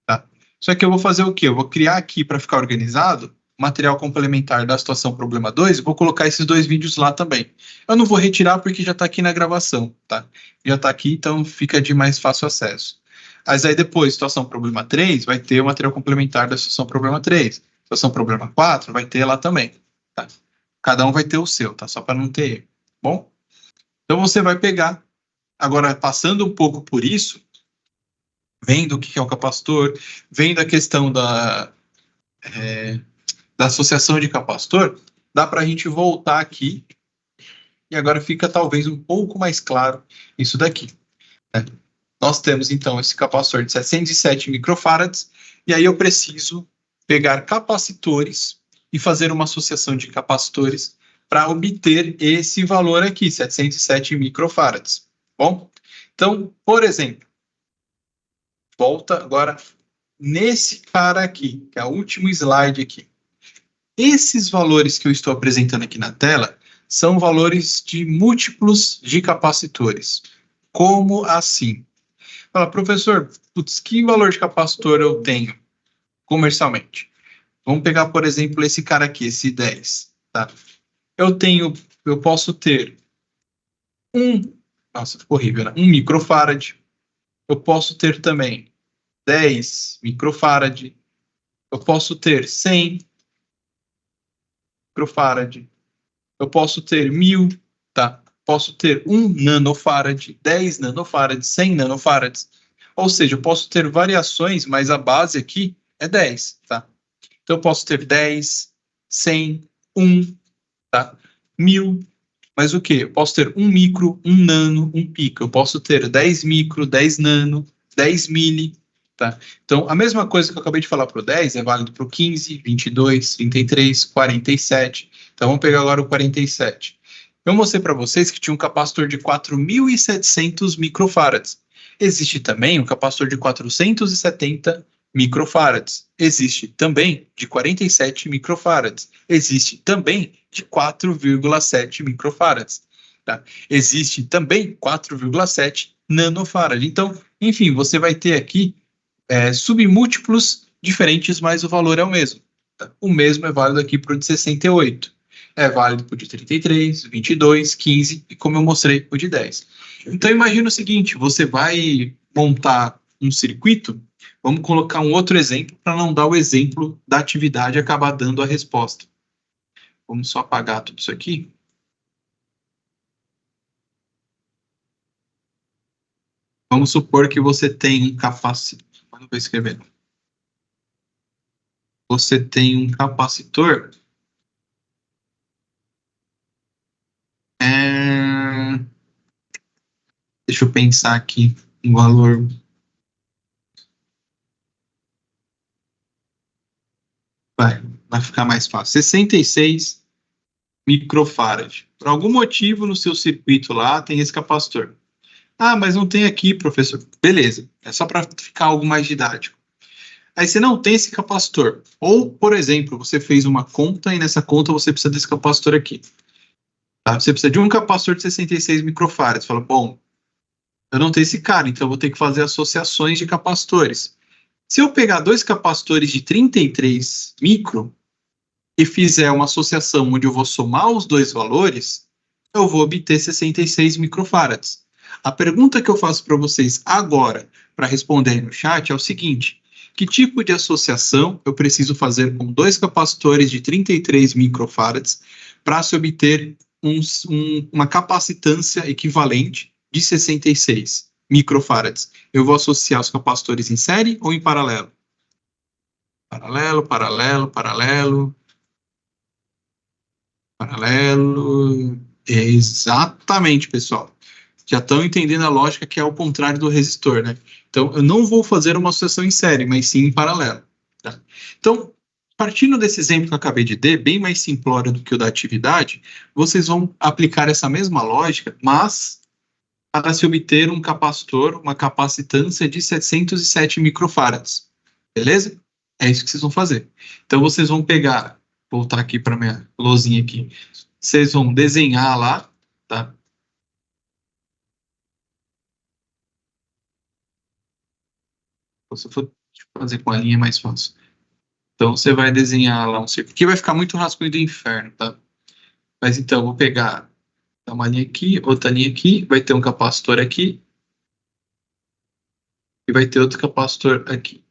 tá? Só que eu vou fazer o quê? Eu vou criar aqui para ficar organizado material complementar da situação problema 2 e vou colocar esses dois vídeos lá também. Eu não vou retirar porque já está aqui na gravação, tá? Já está aqui, então fica de mais fácil acesso. Mas aí depois, situação problema 3, vai ter o material complementar da situação problema 3. Situação problema 4 vai ter lá também, tá? Cada um vai ter o seu, tá? Só para não ter erro, bom? Então você vai pegar, agora passando um pouco por isso, vendo o que é o capacitor, vendo a questão da associação de capacitor, dá para a gente voltar aqui e agora fica talvez um pouco mais claro isso daqui, né? Nós temos então esse capacitor de 707 microfarads e aí eu preciso pegar capacitores e fazer uma associação de capacitores para obter esse valor aqui, 707 microfarads. Bom, então, por exemplo, volta agora nesse cara aqui, que é o último slide aqui. Esses valores que eu estou apresentando aqui na tela são valores de múltiplos de capacitores. Como assim? Fala, professor, putz, que valor de capacitor eu tenho comercialmente? Vamos pegar, por exemplo, esse cara aqui, esse 10. Tá? Eu posso ter nossa, ficou horrível, né? 1 microfarad. Eu posso ter também 10 microfarad. Eu posso ter 100 microfarad. Eu posso ter 1000, tá? Posso ter 1 nanofarad, 10 nanofarads, 100 nanofarads. Ou seja, eu posso ter variações, mas a base aqui é 10, tá? Então eu posso ter 10, 100, 1, tá? 1000, mas o quê? Eu posso ter 1 micro, 1 nano, 1 pico. Eu posso ter 10 micro, 10 nano, 10 mili, tá? Então, a mesma coisa que eu acabei de falar para o 10 é válido para o 15, 22, 33, 47. Então, vamos pegar agora o 47. Eu mostrei para vocês que tinha um capacitor de 4.700 microfarads. Existe também um capacitor de 470 microfarads. Existe também de 47 microfarads. Existe também de 4,7 microfarads. Tá? Existe também 4,7 nanofarad. Então, enfim, você vai ter aqui submúltiplos diferentes, mas o valor é o mesmo. Tá? O mesmo é válido aqui para o de 68. É válido para o de 33, 22, 15 e, como eu mostrei, o de 10. Então, imagina o seguinte, você vai montar um circuito, vamos colocar um outro exemplo para não dar o exemplo da atividade e acabar dando a resposta. Vamos só apagar tudo isso aqui. Vamos supor que você tem um capacitor. Não vou escrever. Você tem um capacitor. Deixa eu pensar aqui um valor. Vai ficar mais fácil. 66 microfarad. Por algum motivo no seu circuito lá tem esse capacitor. Ah, mas não tem aqui, professor. Beleza, é só para ficar algo mais didático. Aí você não tem esse capacitor. Ou, por exemplo, você fez uma conta e nessa conta você precisa desse capacitor aqui. Tá? Você precisa de um capacitor de 66 microfarads. Você fala, bom, eu não tenho esse cara, então eu vou ter que fazer associações de capacitores. Se eu pegar dois capacitores de 33 micro e fizer uma associação onde eu vou somar os dois valores, eu vou obter 66 microfarads. A pergunta que eu faço para vocês agora, para responder no chat, é o seguinte: que tipo de associação eu preciso fazer com dois capacitores de 33 microfarads para se obter uma capacitância equivalente de 66 microfarads? Eu vou associar os capacitores em série ou em paralelo? Paralelo, paralelo, paralelo. Paralelo. Exatamente, pessoal. Já estão entendendo a lógica que é ao contrário do resistor, né? Então, eu não vou fazer uma associação em série, mas sim em paralelo. Tá? Então, partindo desse exemplo que eu acabei de dar, bem mais simplório do que o da atividade, vocês vão aplicar essa mesma lógica, mas para se obter um capacitor, uma capacitância de 707 microfarads. Beleza? É isso que vocês vão fazer. Então, vocês vão pegar, voltar aqui para minha lousinha aqui, vocês vão desenhar lá, tá? Se eu for fazer com a linha é mais fácil. Então, você vai desenhar lá um círculo. Aqui vai ficar muito rascunho do inferno, tá? Mas então, eu vou pegar uma linha aqui, outra linha aqui, vai ter um capacitor aqui, e vai ter outro capacitor aqui.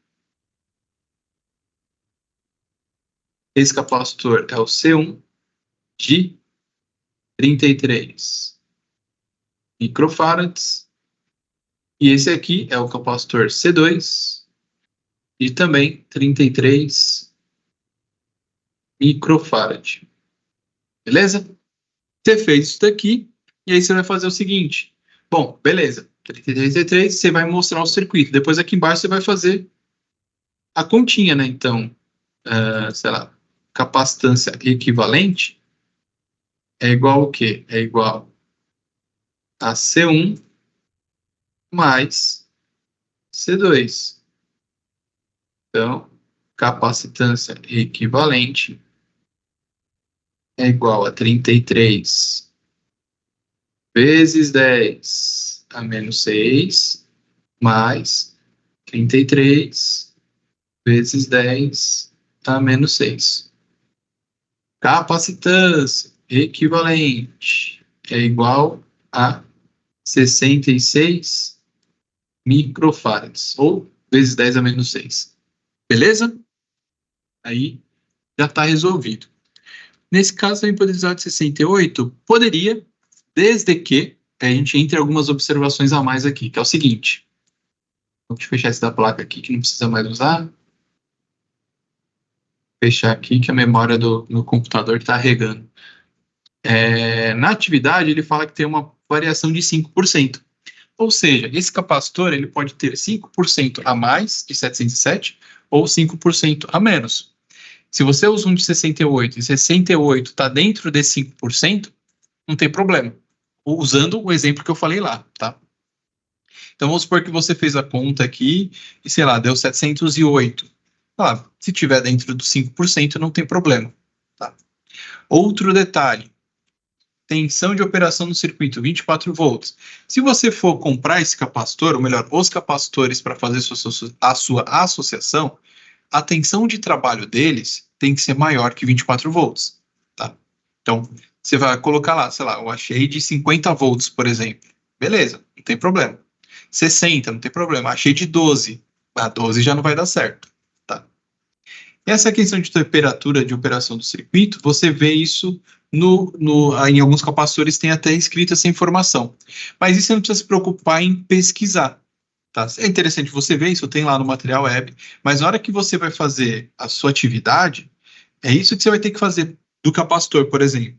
Esse capacitor é o C1 de 33 microfarads. E esse aqui é o capacitor C2 e também 33 microfarad. Beleza? Você fez isso daqui e aí você vai fazer o seguinte. Bom, beleza. 33, você vai mostrar o circuito. Depois aqui embaixo você vai fazer a continha, né? Então, sei lá, capacitância equivalente é igual ao quê? É igual a C1 mais C2. Então, capacitância equivalente é igual a 33 vezes 10 a menos 6 mais 33 vezes 10 a menos 6. Capacitância equivalente é igual a 66 microfarads, ou vezes 10 a menos 6. Beleza? Aí já está resolvido. Nesse caso, a impedimento de 68 poderia, desde que a gente entre algumas observações a mais aqui, que é o seguinte. Vamos fechar esse da placa aqui, que não precisa mais usar. Fechar aqui, que a memória no computador está regando. Na atividade, ele fala que tem uma variação de 5%. Ou seja, esse capacitor ele pode ter 5% a mais de 707 ou 5% a menos. Se você usa um de 68 e 68 está dentro desse 5%, não tem problema. Usando o exemplo que eu falei lá, tá? Então, vamos supor que você fez a conta aqui e, sei lá, deu 708. Se tiver dentro dos 5%, não tem problema. Tá? Outro detalhe. Tensão de operação no circuito, 24 volts. Se você for comprar esse capacitor, ou melhor, os capacitores para fazer a sua associação, a tensão de trabalho deles tem que ser maior que 24 volts. Tá? Então, você vai colocar lá, sei lá, eu achei de 50 volts, por exemplo. Beleza, não tem problema. 60, não tem problema. Achei de 12. A 12 já não vai dar certo. Tá? Essa questão de temperatura de operação do circuito, você vê isso em alguns capacitores tem até escrito essa informação. Mas isso você não precisa se preocupar em pesquisar. Tá? É interessante você ver isso, tem lá no material web, mas na hora que você vai fazer a sua atividade, é isso que você vai ter que fazer do capacitor, por exemplo.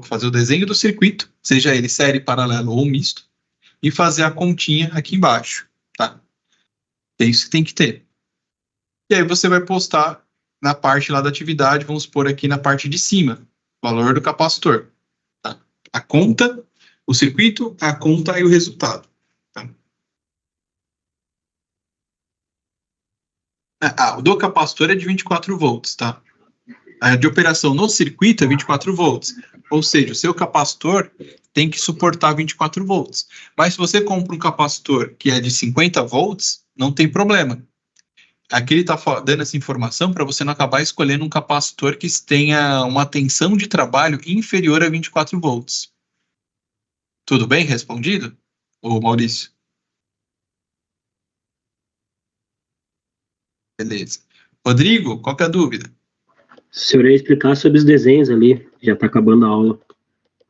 Fazer o desenho do circuito, seja ele série, paralelo ou misto, e fazer a continha aqui embaixo, tá? É isso que tem que ter. E aí você vai postar na parte lá da atividade, vamos pôr aqui na parte de cima, valor do capacitor. Tá? A conta, o circuito, a conta e o resultado. Tá? O do capacitor é de 24 volts, tá? A de operação no circuito é 24 volts. Ou seja, o seu capacitor tem que suportar 24 volts. Mas se você compra um capacitor que é de 50 volts, não tem problema. Aqui ele está dando essa informação para você não acabar escolhendo um capacitor que tenha uma tensão de trabalho inferior a 24 volts. Tudo bem respondido, ô Maurício? Beleza. Rodrigo, qual que é a dúvida? O senhor ia explicar sobre os desenhos ali, já está acabando a aula.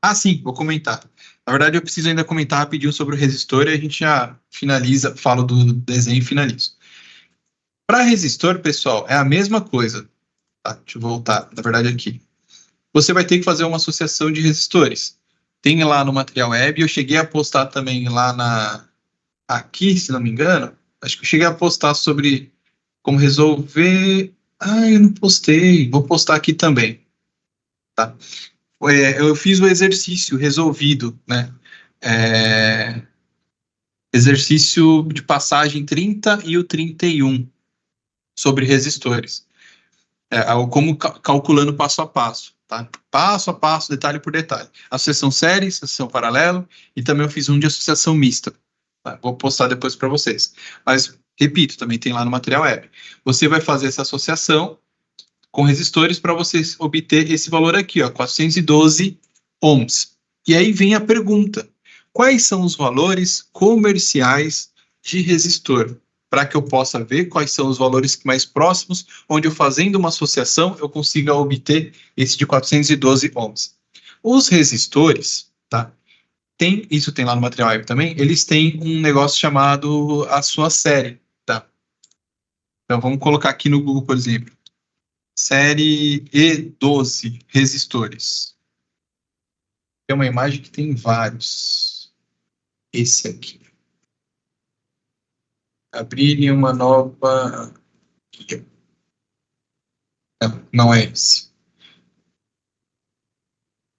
Ah, sim, vou comentar. Na verdade, eu preciso ainda comentar rapidinho sobre o resistor e a gente já finaliza, falo do desenho e finalizo. Para resistor, pessoal, é a mesma coisa. Tá? Deixa eu voltar, na verdade, aqui. Você vai ter que fazer uma associação de resistores. Tem lá no material web, eu cheguei a postar também lá aqui, se não me engano, acho que eu cheguei a postar sobre como resolver. Ah, eu não postei, vou postar aqui também. Tá? Eu fiz o exercício resolvido, né? Exercício de passagem 30 e o 31 sobre resistores. Como calculando passo a passo, tá? Passo a passo, detalhe por detalhe. Associação série, associação paralelo, e também eu fiz um de associação mista. Tá? Vou postar depois para vocês. Mas, repito, também tem lá no material web. Você vai fazer essa associação com resistores para você obter esse valor aqui, ó, 412 ohms. E aí vem a pergunta: quais são os valores comerciais de resistor? Para que eu possa ver quais são os valores mais próximos, onde eu fazendo uma associação, eu consiga obter esse de 412 ohms. Os resistores, tá? Isso tem lá no material web também, eles têm um negócio chamado a sua série, tá? Então vamos colocar aqui no Google, por exemplo, série E12 resistores. É uma imagem que tem vários. Esse aqui. Abrir uma nova. Não é esse.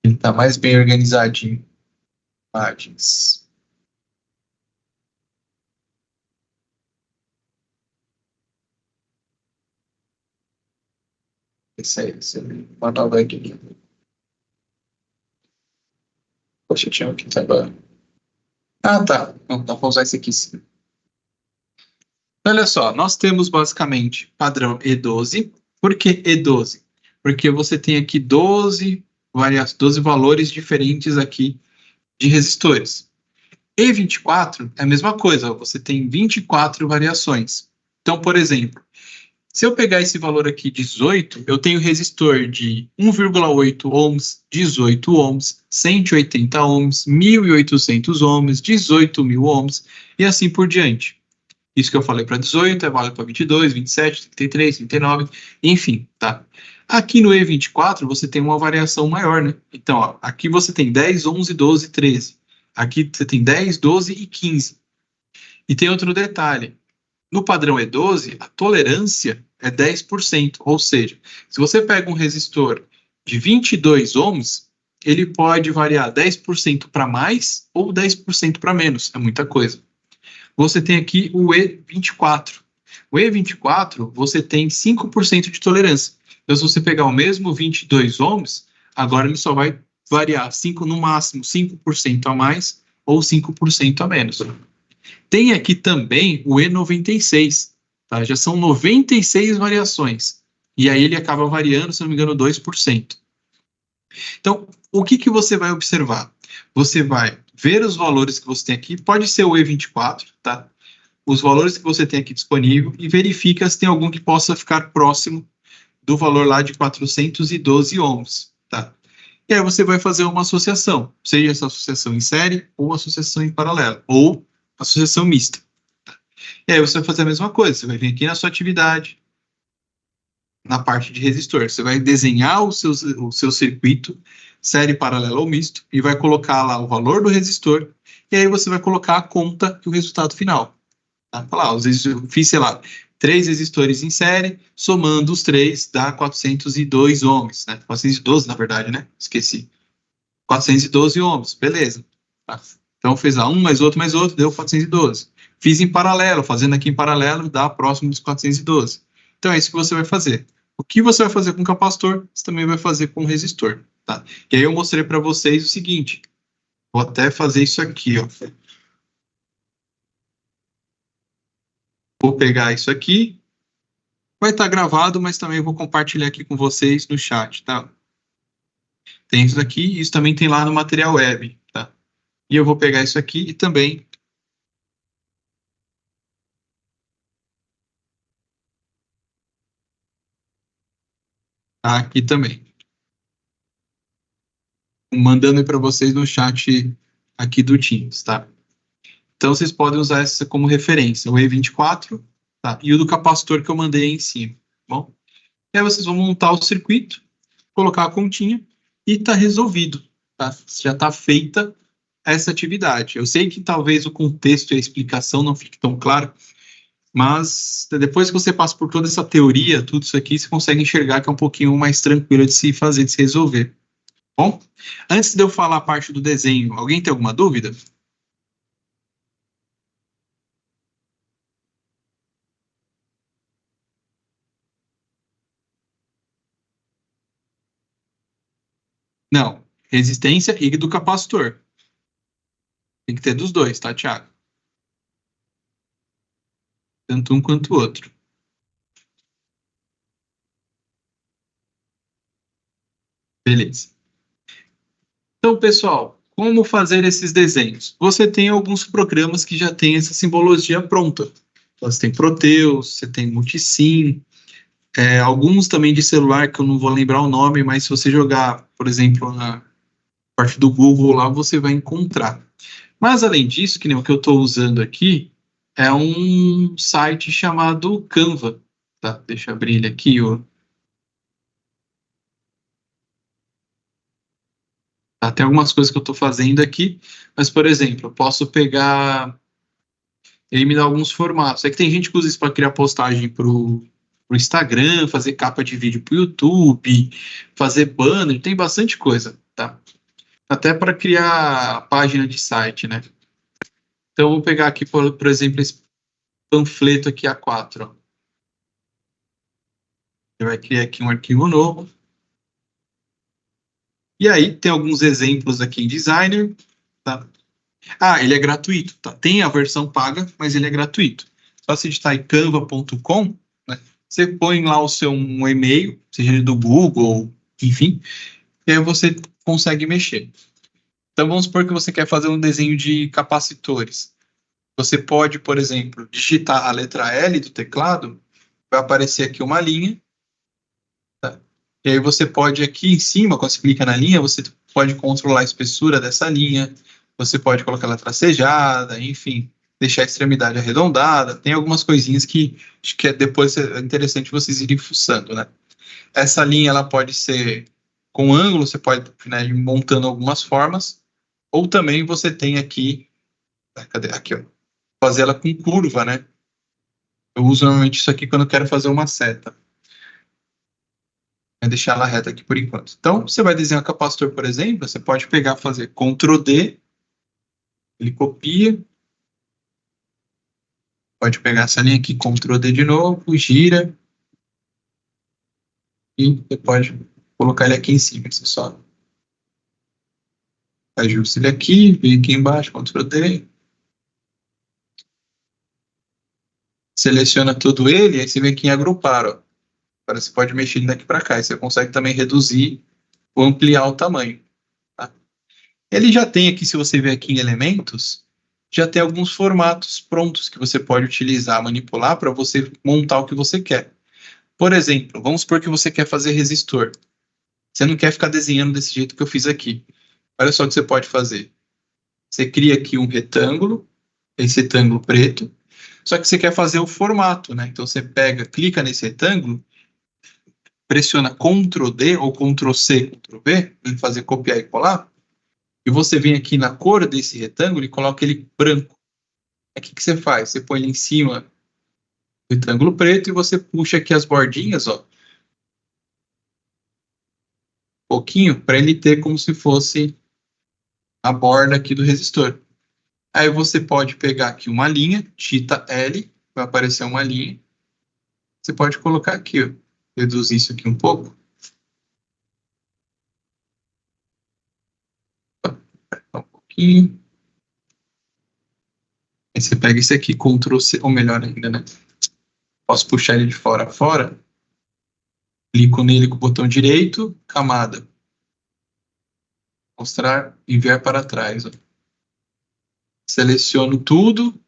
Ele está mais bem organizadinho. Imagens. Esse aí. Uma nova aqui. Poxa, tinha um que estava. Ah, tá. Não, dá para usar esse aqui sim. Olha só, nós temos basicamente padrão E12. Por que E12? Porque você tem aqui 12 valores diferentes aqui de resistores. E24 é a mesma coisa, você tem 24 variações. Então, por exemplo, se eu pegar esse valor aqui, 18, eu tenho resistor de 1,8 ohms, 18 ohms, 180 ohms, 1.800 ohms, 18.000 ohms e assim por diante. Isso que eu falei para 18 é válido para 22, 27, 33, 39, enfim, tá? Aqui no E24 você tem uma variação maior, né? Então, ó, aqui você tem 10, 11, 12, 13. Aqui você tem 10, 12 e 15. E tem outro detalhe. No padrão E12, a tolerância é 10%. Ou seja, se você pega um resistor de 22 ohms, ele pode variar 10% para mais ou 10% para menos. É muita coisa. Você tem aqui o E24. O E24, você tem 5% de tolerância. Então, se você pegar o mesmo 22 ohms, agora ele só vai variar no máximo 5% a mais ou 5% a menos. Tem aqui também o E96, tá? Já são 96 variações. E aí ele acaba variando, se não me engano, 2%. Então, o que você vai observar? Você vai ver os valores que você tem aqui, pode ser o E24, tá? Os valores que você tem aqui disponível e verifica se tem algum que possa ficar próximo do valor lá de 412 ohms, tá? E aí você vai fazer uma associação, seja essa associação em série ou associação em paralelo, ou associação mista. E aí você vai fazer a mesma coisa, você vai vir aqui na sua atividade, na parte de resistor, você vai desenhar o seu circuito, série paralela ou misto, e vai colocar lá o valor do resistor, e aí você vai colocar a conta e o resultado final. Tá? Falar, eu fiz, sei lá, 3 resistores em série, somando os 3 dá 402 ohms, né? 412, na verdade, né? Esqueci. 412 ohms, beleza. Tá? Então, fez lá um mais outro, deu 412. Fiz em paralelo, fazendo aqui em paralelo, dá próximo dos 412. Então, é isso que você vai fazer. O que você vai fazer com o capacitor, você também vai fazer com o resistor, tá? E aí eu mostrei para vocês o seguinte, vou até fazer isso aqui, ó. Vou pegar isso aqui, vai estar gravado, mas também vou compartilhar aqui com vocês no chat, tá? Tem isso aqui, isso também tem lá no material web, tá? E eu vou pegar isso aqui e também aqui também. Mandando para vocês no chat aqui do Teams, tá? Então, vocês podem usar essa como referência, o E24, tá? E o do capacitor que eu mandei aí em cima, tá bom? E aí vocês vão montar o circuito, colocar a continha e tá resolvido, tá? Já tá feita essa atividade. Eu sei que talvez o contexto e a explicação não fique tão claro, mas depois que você passa por toda essa teoria, tudo isso aqui, você consegue enxergar que é um pouquinho mais tranquilo de se fazer, de se resolver. Bom, antes de eu falar a parte do desenho, alguém tem alguma dúvida? Não, resistência e do capacitor. Tem que ter dos dois, tá, Thiago? Tanto um quanto o outro. Beleza. Então, pessoal, como fazer esses desenhos? Você tem alguns programas que já têm essa simbologia pronta. Você tem Proteus, você tem Multisim, alguns também de celular, que eu não vou lembrar o nome, mas se você jogar, por exemplo, na parte do Google lá, você vai encontrar. Mas, além disso, que nem o que eu estou usando aqui, é um site chamado Canva. Tá? Deixa eu abrir ele aqui, ó. Tá? Tem algumas coisas que eu estou fazendo aqui, mas, por exemplo, eu posso pegar, ele me dá alguns formatos. É que tem gente que usa isso para criar postagem para o Instagram, fazer capa de vídeo para o YouTube, fazer banner, tem bastante coisa, tá? Até para criar página de site, né? Então, eu vou pegar aqui, por exemplo, esse panfleto aqui A4, ó. Você vai criar aqui um arquivo novo. E aí, tem alguns exemplos aqui em Designer, tá? Ah, ele é gratuito, tá? Tem a versão paga, mas ele é gratuito. Só se digitar em canva.com, né? Você põe lá o seu e-mail, seja do Google, enfim, e aí você consegue mexer. Então, vamos supor que você quer fazer um desenho de capacitores. Você pode, por exemplo, digitar a letra L do teclado, vai aparecer aqui uma linha, tá? E aí você pode aqui em cima, quando você clica na linha, você pode controlar a espessura dessa linha, você pode colocar ela tracejada, enfim, deixar a extremidade arredondada, tem algumas coisinhas que acho que depois é interessante vocês irem fuçando, né? Essa linha, ela pode ser com ângulo, você pode, né, ir montando algumas formas, ou também você tem aqui, cadê? Aqui, ó, fazer ela com curva, né? Eu uso normalmente isso aqui quando eu quero fazer uma seta. Vai deixar ela reta aqui por enquanto. Então, você vai desenhar o capacitor, por exemplo, você pode pegar, fazer Ctrl D, ele copia, pode pegar essa linha aqui, Ctrl D de novo, gira, e você pode colocar ele aqui em cima, você só ajusta ele aqui, vem aqui embaixo, Ctrl D, seleciona todo ele, aí você vem aqui em agrupar, ó. Agora você pode mexer ele daqui para cá, e você consegue também reduzir ou ampliar o tamanho. Tá? Ele já tem aqui, se você ver aqui em elementos, já tem alguns formatos prontos que você pode utilizar, manipular para você montar o que você quer. Por exemplo, vamos supor que você quer fazer resistor. Você não quer ficar desenhando desse jeito que eu fiz aqui. Olha só o que você pode fazer. Você cria aqui um retângulo, esse retângulo preto. Só que você quer fazer o formato, né? Então você clica nesse retângulo, pressiona Ctrl D ou Ctrl C, Ctrl V, em fazer copiar e colar, e você vem aqui na cor desse retângulo e coloca ele branco. Aí o que você faz? Você põe ele em cima do retângulo preto e você puxa aqui as bordinhas, ó, um pouquinho, para ele ter como se fosse a borda aqui do resistor. Aí você pode pegar aqui uma linha, digita L, vai aparecer uma linha. Você pode colocar aqui, ó, reduzir isso aqui um pouco. Um pouquinho. Aí você pega esse aqui, Ctrl C, ou melhor ainda, né? Posso puxar ele de fora a fora. Clico nele com o botão direito, camada. Mostrar, enviar para trás, ó. Seleciono tudo,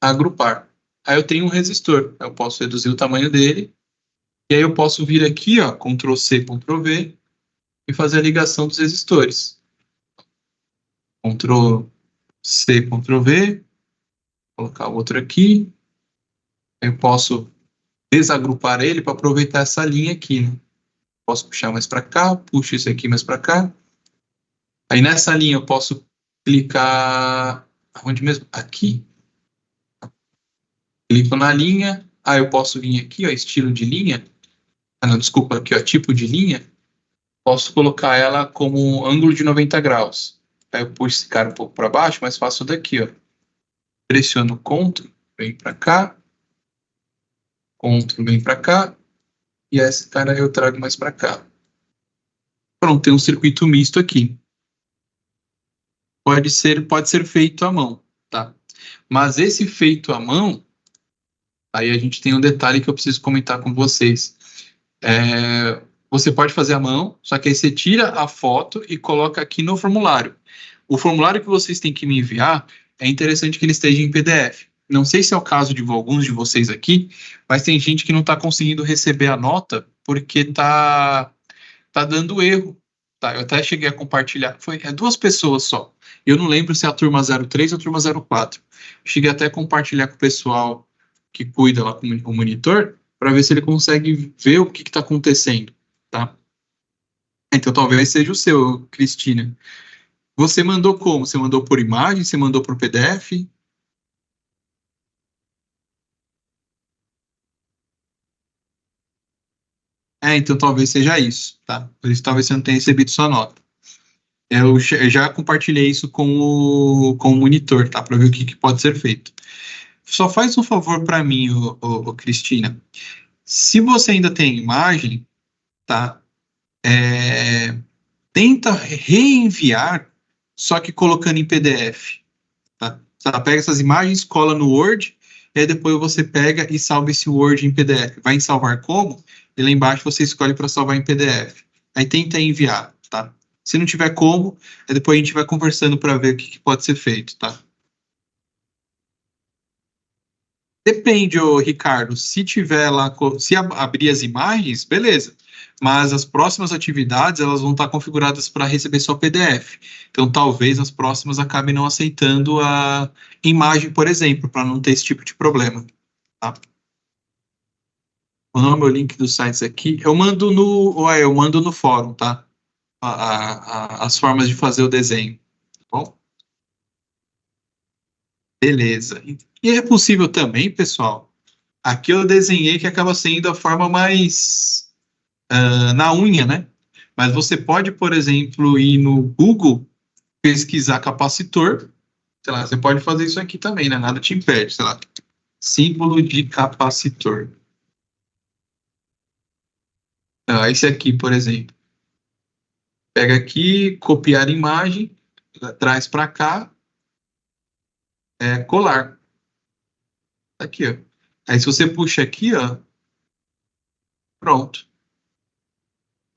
agrupar. Aí eu tenho um resistor. Eu posso reduzir o tamanho dele. E aí eu posso vir aqui, ó, Ctrl C, Ctrl V, e fazer a ligação dos resistores. Ctrl C, Ctrl V, colocar o outro aqui. Eu posso desagrupar ele para aproveitar essa linha aqui, né? Posso puxar mais para cá, puxo isso aqui mais para cá. Aí nessa linha eu posso clicar... Onde mesmo? Aqui. Clico na linha. Aí eu posso vir aqui, ó, estilo de linha. Ah, não, desculpa, aqui, ó, tipo de linha. Posso colocar ela como ângulo de 90 graus. Aí eu puxo esse cara um pouco para baixo, mas faço daqui, ó. Pressiono Ctrl, vem para cá. Ctrl, vem para cá. E esse cara eu trago mais para cá. Pronto, tem um circuito misto aqui. Pode ser feito à mão, tá? Mas esse feito à mão, aí a gente tem um detalhe que eu preciso comentar com vocês. Você pode fazer à mão, só que aí você tira a foto e coloca aqui no formulário. O formulário que vocês têm que me enviar, é interessante que ele esteja em PDF. Não sei se é o caso de alguns de vocês aqui, mas tem gente que não está conseguindo receber a nota porque tá dando erro. Tá, eu até cheguei a compartilhar, é 2 pessoas só. Eu não lembro se é a turma 03 ou a turma 04. Cheguei até a compartilhar com o pessoal que cuida lá com o monitor, para ver se ele consegue ver o que está acontecendo, tá? Então talvez seja o seu, Cristina. Você mandou como? Você mandou por imagem? Você mandou por PDF? Então talvez seja isso, tá? Por isso talvez você não tenha recebido sua nota. Eu já compartilhei isso com o monitor, tá? Para ver o que pode ser feito. Só faz um favor para mim, Cristina. Se você ainda tem imagem, tá? Tenta reenviar, só que colocando em PDF, tá? Você pega essas imagens, cola no Word, e aí depois você pega e salva esse Word em PDF. Vai em salvar como? E lá embaixo você escolhe para salvar em PDF. Aí tenta enviar, tá? Se não tiver como, aí depois a gente vai conversando para ver o que pode ser feito, tá? Depende, Ricardo. Se tiver lá, se abrir as imagens, beleza. Mas as próximas atividades, elas vão estar configuradas para receber só PDF. Então, talvez as próximas acabem não aceitando a imagem, por exemplo, para não ter esse tipo de problema. Tá? O nome, o link dos sites aqui, eu mando no fórum, tá? As formas de fazer o desenho, tá bom? Beleza. E é possível também, pessoal, aqui eu desenhei que acaba sendo a forma mais na unha, né? Mas você pode, por exemplo, ir no Google, pesquisar capacitor, sei lá, você pode fazer isso aqui também, né? Nada te impede, sei lá, símbolo de capacitor. Esse aqui, por exemplo. Pega aqui, copiar imagem, traz para cá, colar. Aqui, ó. Aí se você puxa aqui, ó, pronto.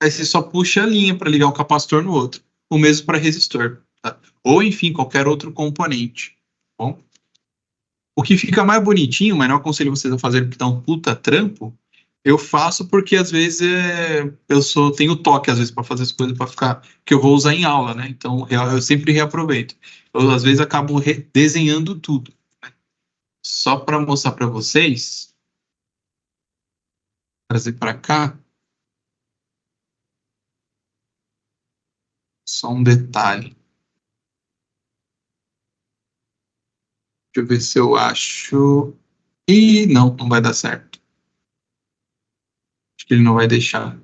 Aí você só puxa a linha para ligar um capacitor no outro. O mesmo para resistor. Tá? Ou, enfim, qualquer outro componente. Tá bom? O que fica mais bonitinho, mas não aconselho vocês a fazer porque dá um puta trampo, eu faço porque às vezes tenho toque às vezes para fazer as coisas para ficar, que eu vou usar em aula, né? Então eu sempre reaproveito. Eu às vezes acabo desenhando tudo. Né? Só para mostrar para vocês, trazer para cá, só um detalhe. Deixa eu ver se eu acho. Ih, não vai dar certo. Acho que ele não vai deixar.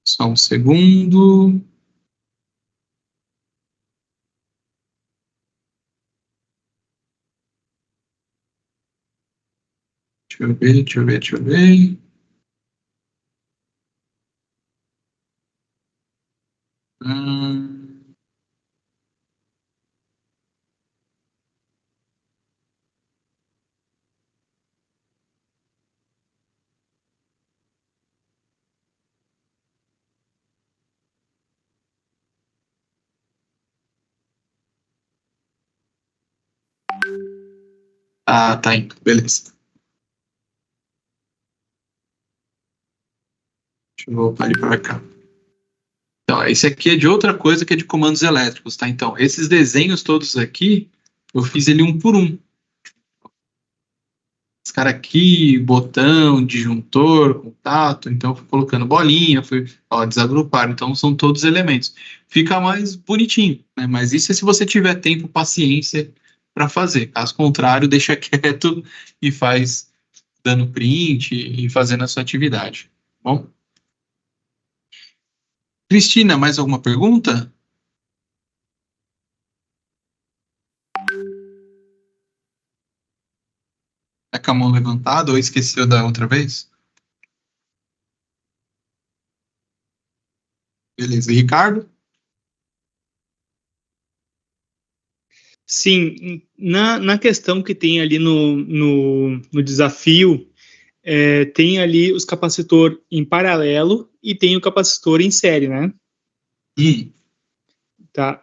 Só um segundo. Deixa eu ver. Hum. Ah, tá indo. Beleza. Deixa eu voltar ele para cá. Então, esse aqui é de outra coisa que é de comandos elétricos, tá? Então, esses desenhos todos aqui, eu fiz ele um por um. Esse cara aqui, botão, disjuntor, contato, então fui colocando bolinha, fui desagrupar, então são todos elementos. Fica mais bonitinho, né? Mas isso é se você tiver tempo, paciência para fazer. Caso contrário, deixa quieto e faz dando print e fazendo a sua atividade. Bom? Cristina, mais alguma pergunta? Tá com a mão levantada ou esqueceu da outra vez? Beleza. E Ricardo? Sim, na questão que tem ali no desafio, tem ali os capacitor em paralelo e tem o capacitor em série, né? Tá.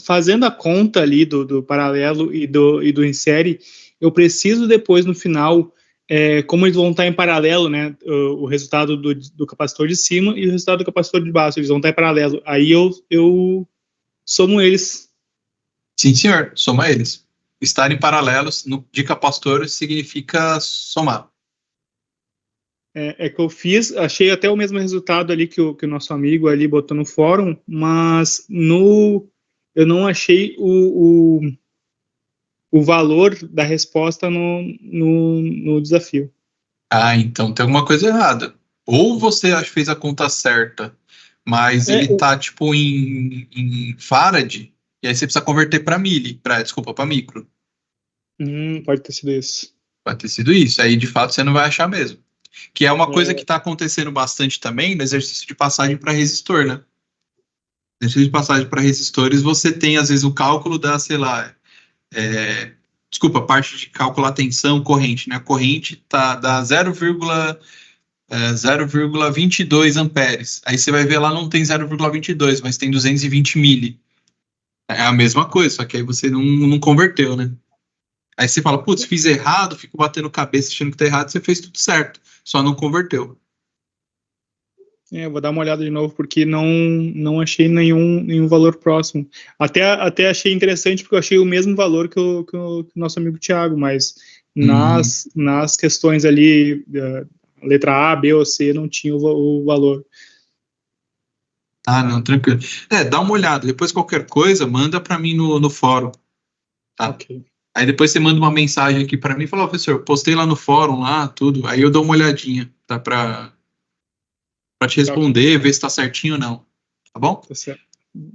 Fazendo a conta ali do paralelo e do em série, eu preciso depois, no final, como eles vão estar em paralelo, né? O resultado do capacitor de cima e o resultado do capacitor de baixo, eles vão estar em paralelo. Aí eu somo eles. Sim, senhor. Soma eles. Estarem paralelos de capacitor significa somar. Que eu fiz, achei até o mesmo resultado ali que o nosso amigo ali botou no fórum, mas eu não achei o valor da resposta no desafio. Ah, então tem alguma coisa errada. Ou você fez a conta certa, mas ele tá tipo em farad, e aí você precisa converter para para micro. Pode ter sido isso. Pode ter sido isso. Aí de fato você não vai achar mesmo. Que é uma coisa que está acontecendo bastante também no exercício de passagem para resistor, né? No exercício de passagem para resistores, você tem às vezes o cálculo da, sei lá, parte de calcular tensão corrente, né? A corrente tá da 0,22 amperes. Aí você vai ver lá não tem 0,22, mas tem 220 mili. É a mesma coisa, só que aí você não converteu, né? Aí você fala, putz, fiz errado, fico batendo cabeça achando que tá errado, você fez tudo certo, só não converteu. Eu vou dar uma olhada de novo, porque não achei nenhum valor próximo. Até achei interessante, porque eu achei o mesmo valor que o nosso amigo Thiago, mas nas questões ali, letra A, B ou C, não tinha o valor. Ah, não, tranquilo. Dá uma olhada, depois qualquer coisa, manda para mim no fórum, tá? Ok. Aí depois você manda uma mensagem aqui para mim e fala, professor, postei lá no fórum, lá, tudo, aí eu dou uma olhadinha, tá? Para te responder, ver se tá certinho ou não, tá bom? Tá certo.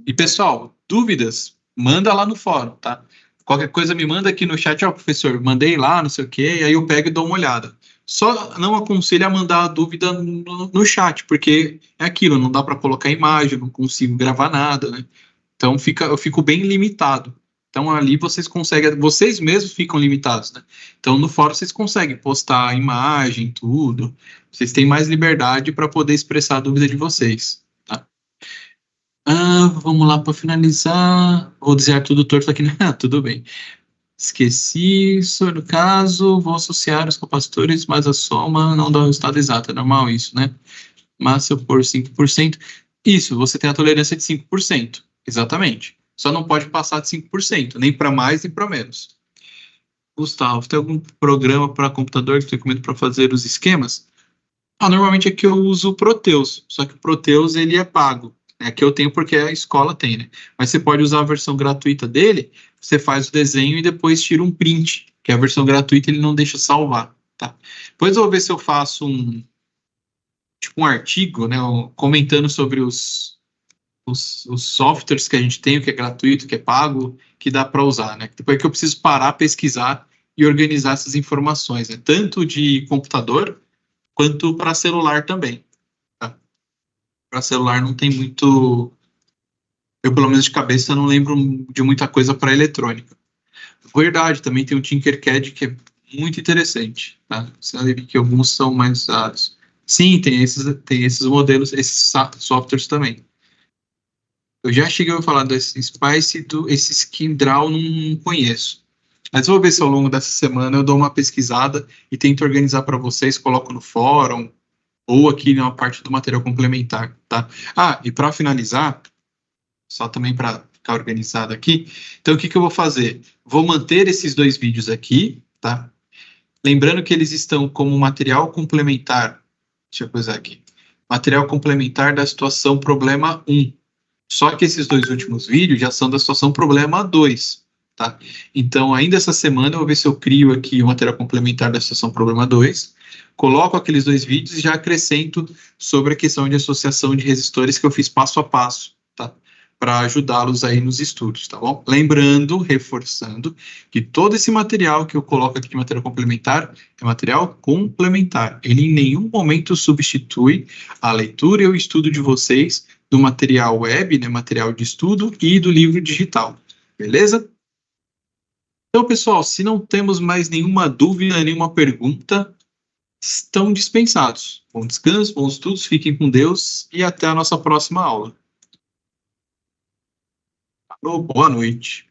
E pessoal, dúvidas, manda lá no fórum, tá? Qualquer coisa me manda aqui no chat, professor, mandei lá, não sei o quê, e aí eu pego e dou uma olhada. Só não aconselho a mandar a dúvida no chat, porque é aquilo, não dá para colocar imagem, não consigo gravar nada, né? Então eu fico bem limitado. Então ali vocês conseguem, vocês mesmos ficam limitados, né? Então no fórum vocês conseguem postar imagem, tudo. Vocês têm mais liberdade para poder expressar a dúvida de vocês, tá? Vamos lá para finalizar. Vou dizer tudo torto aqui, né? Tudo bem. Esqueci, no caso, vou associar os capacitores, mas a soma não dá o resultado exato. É normal isso, né? Mas se eu pôr 5%, isso, você tem a tolerância de 5%. Exatamente. Só não pode passar de 5%, nem para mais nem para menos. Gustavo, tem algum programa para computador que tu recomenda para fazer os esquemas? Normalmente aqui eu uso o Proteus, só que o Proteus ele é pago. Aqui eu tenho porque a escola tem, né? Mas você pode usar a versão gratuita dele, você faz o desenho e depois tira um print, que a versão gratuita ele não deixa salvar, tá? Depois eu vou ver se eu faço um artigo, né, comentando sobre os softwares que a gente tem, o que é gratuito, o que é pago, que dá para usar, né? Depois que eu preciso parar, pesquisar e organizar essas informações, né? Tanto de computador quanto para celular também. Tá? Para celular não tem muito. Eu, pelo menos de cabeça, não lembro de muita coisa para eletrônica. Verdade, também tem o Tinkercad que é muito interessante. Tá? Você vai ver que alguns são mais usados. Sim, tem esses modelos, esses softwares também. Eu já cheguei a falar desse Spice, esse SkinDraw não conheço. Mas vou ver se ao longo dessa semana eu dou uma pesquisada e tento organizar para vocês, coloco no fórum ou aqui na parte do material complementar, tá? E para finalizar, só também para ficar organizado aqui, então o que eu vou fazer? Vou manter esses 2 vídeos aqui, tá? Lembrando que eles estão como material complementar, deixa eu coisar aqui, material complementar da situação problema 1. Só que esses 2 últimos vídeos já são da situação problema 2, tá? Então, ainda essa semana, eu vou ver se eu crio aqui o material complementar da situação problema 2, coloco aqueles 2 vídeos e já acrescento sobre a questão de associação de resistores que eu fiz passo a passo, tá? Para ajudá-los aí nos estudos, tá bom? Lembrando, reforçando, que todo esse material que eu coloco aqui de material complementar é material complementar. Ele em nenhum momento substitui a leitura e o estudo de vocês do material web, né, material de estudo e do livro digital, beleza? Então, pessoal, se não temos mais nenhuma dúvida, nenhuma pergunta, estão dispensados. Bom descanso, bons estudos, fiquem com Deus e até a nossa próxima aula. Boa noite.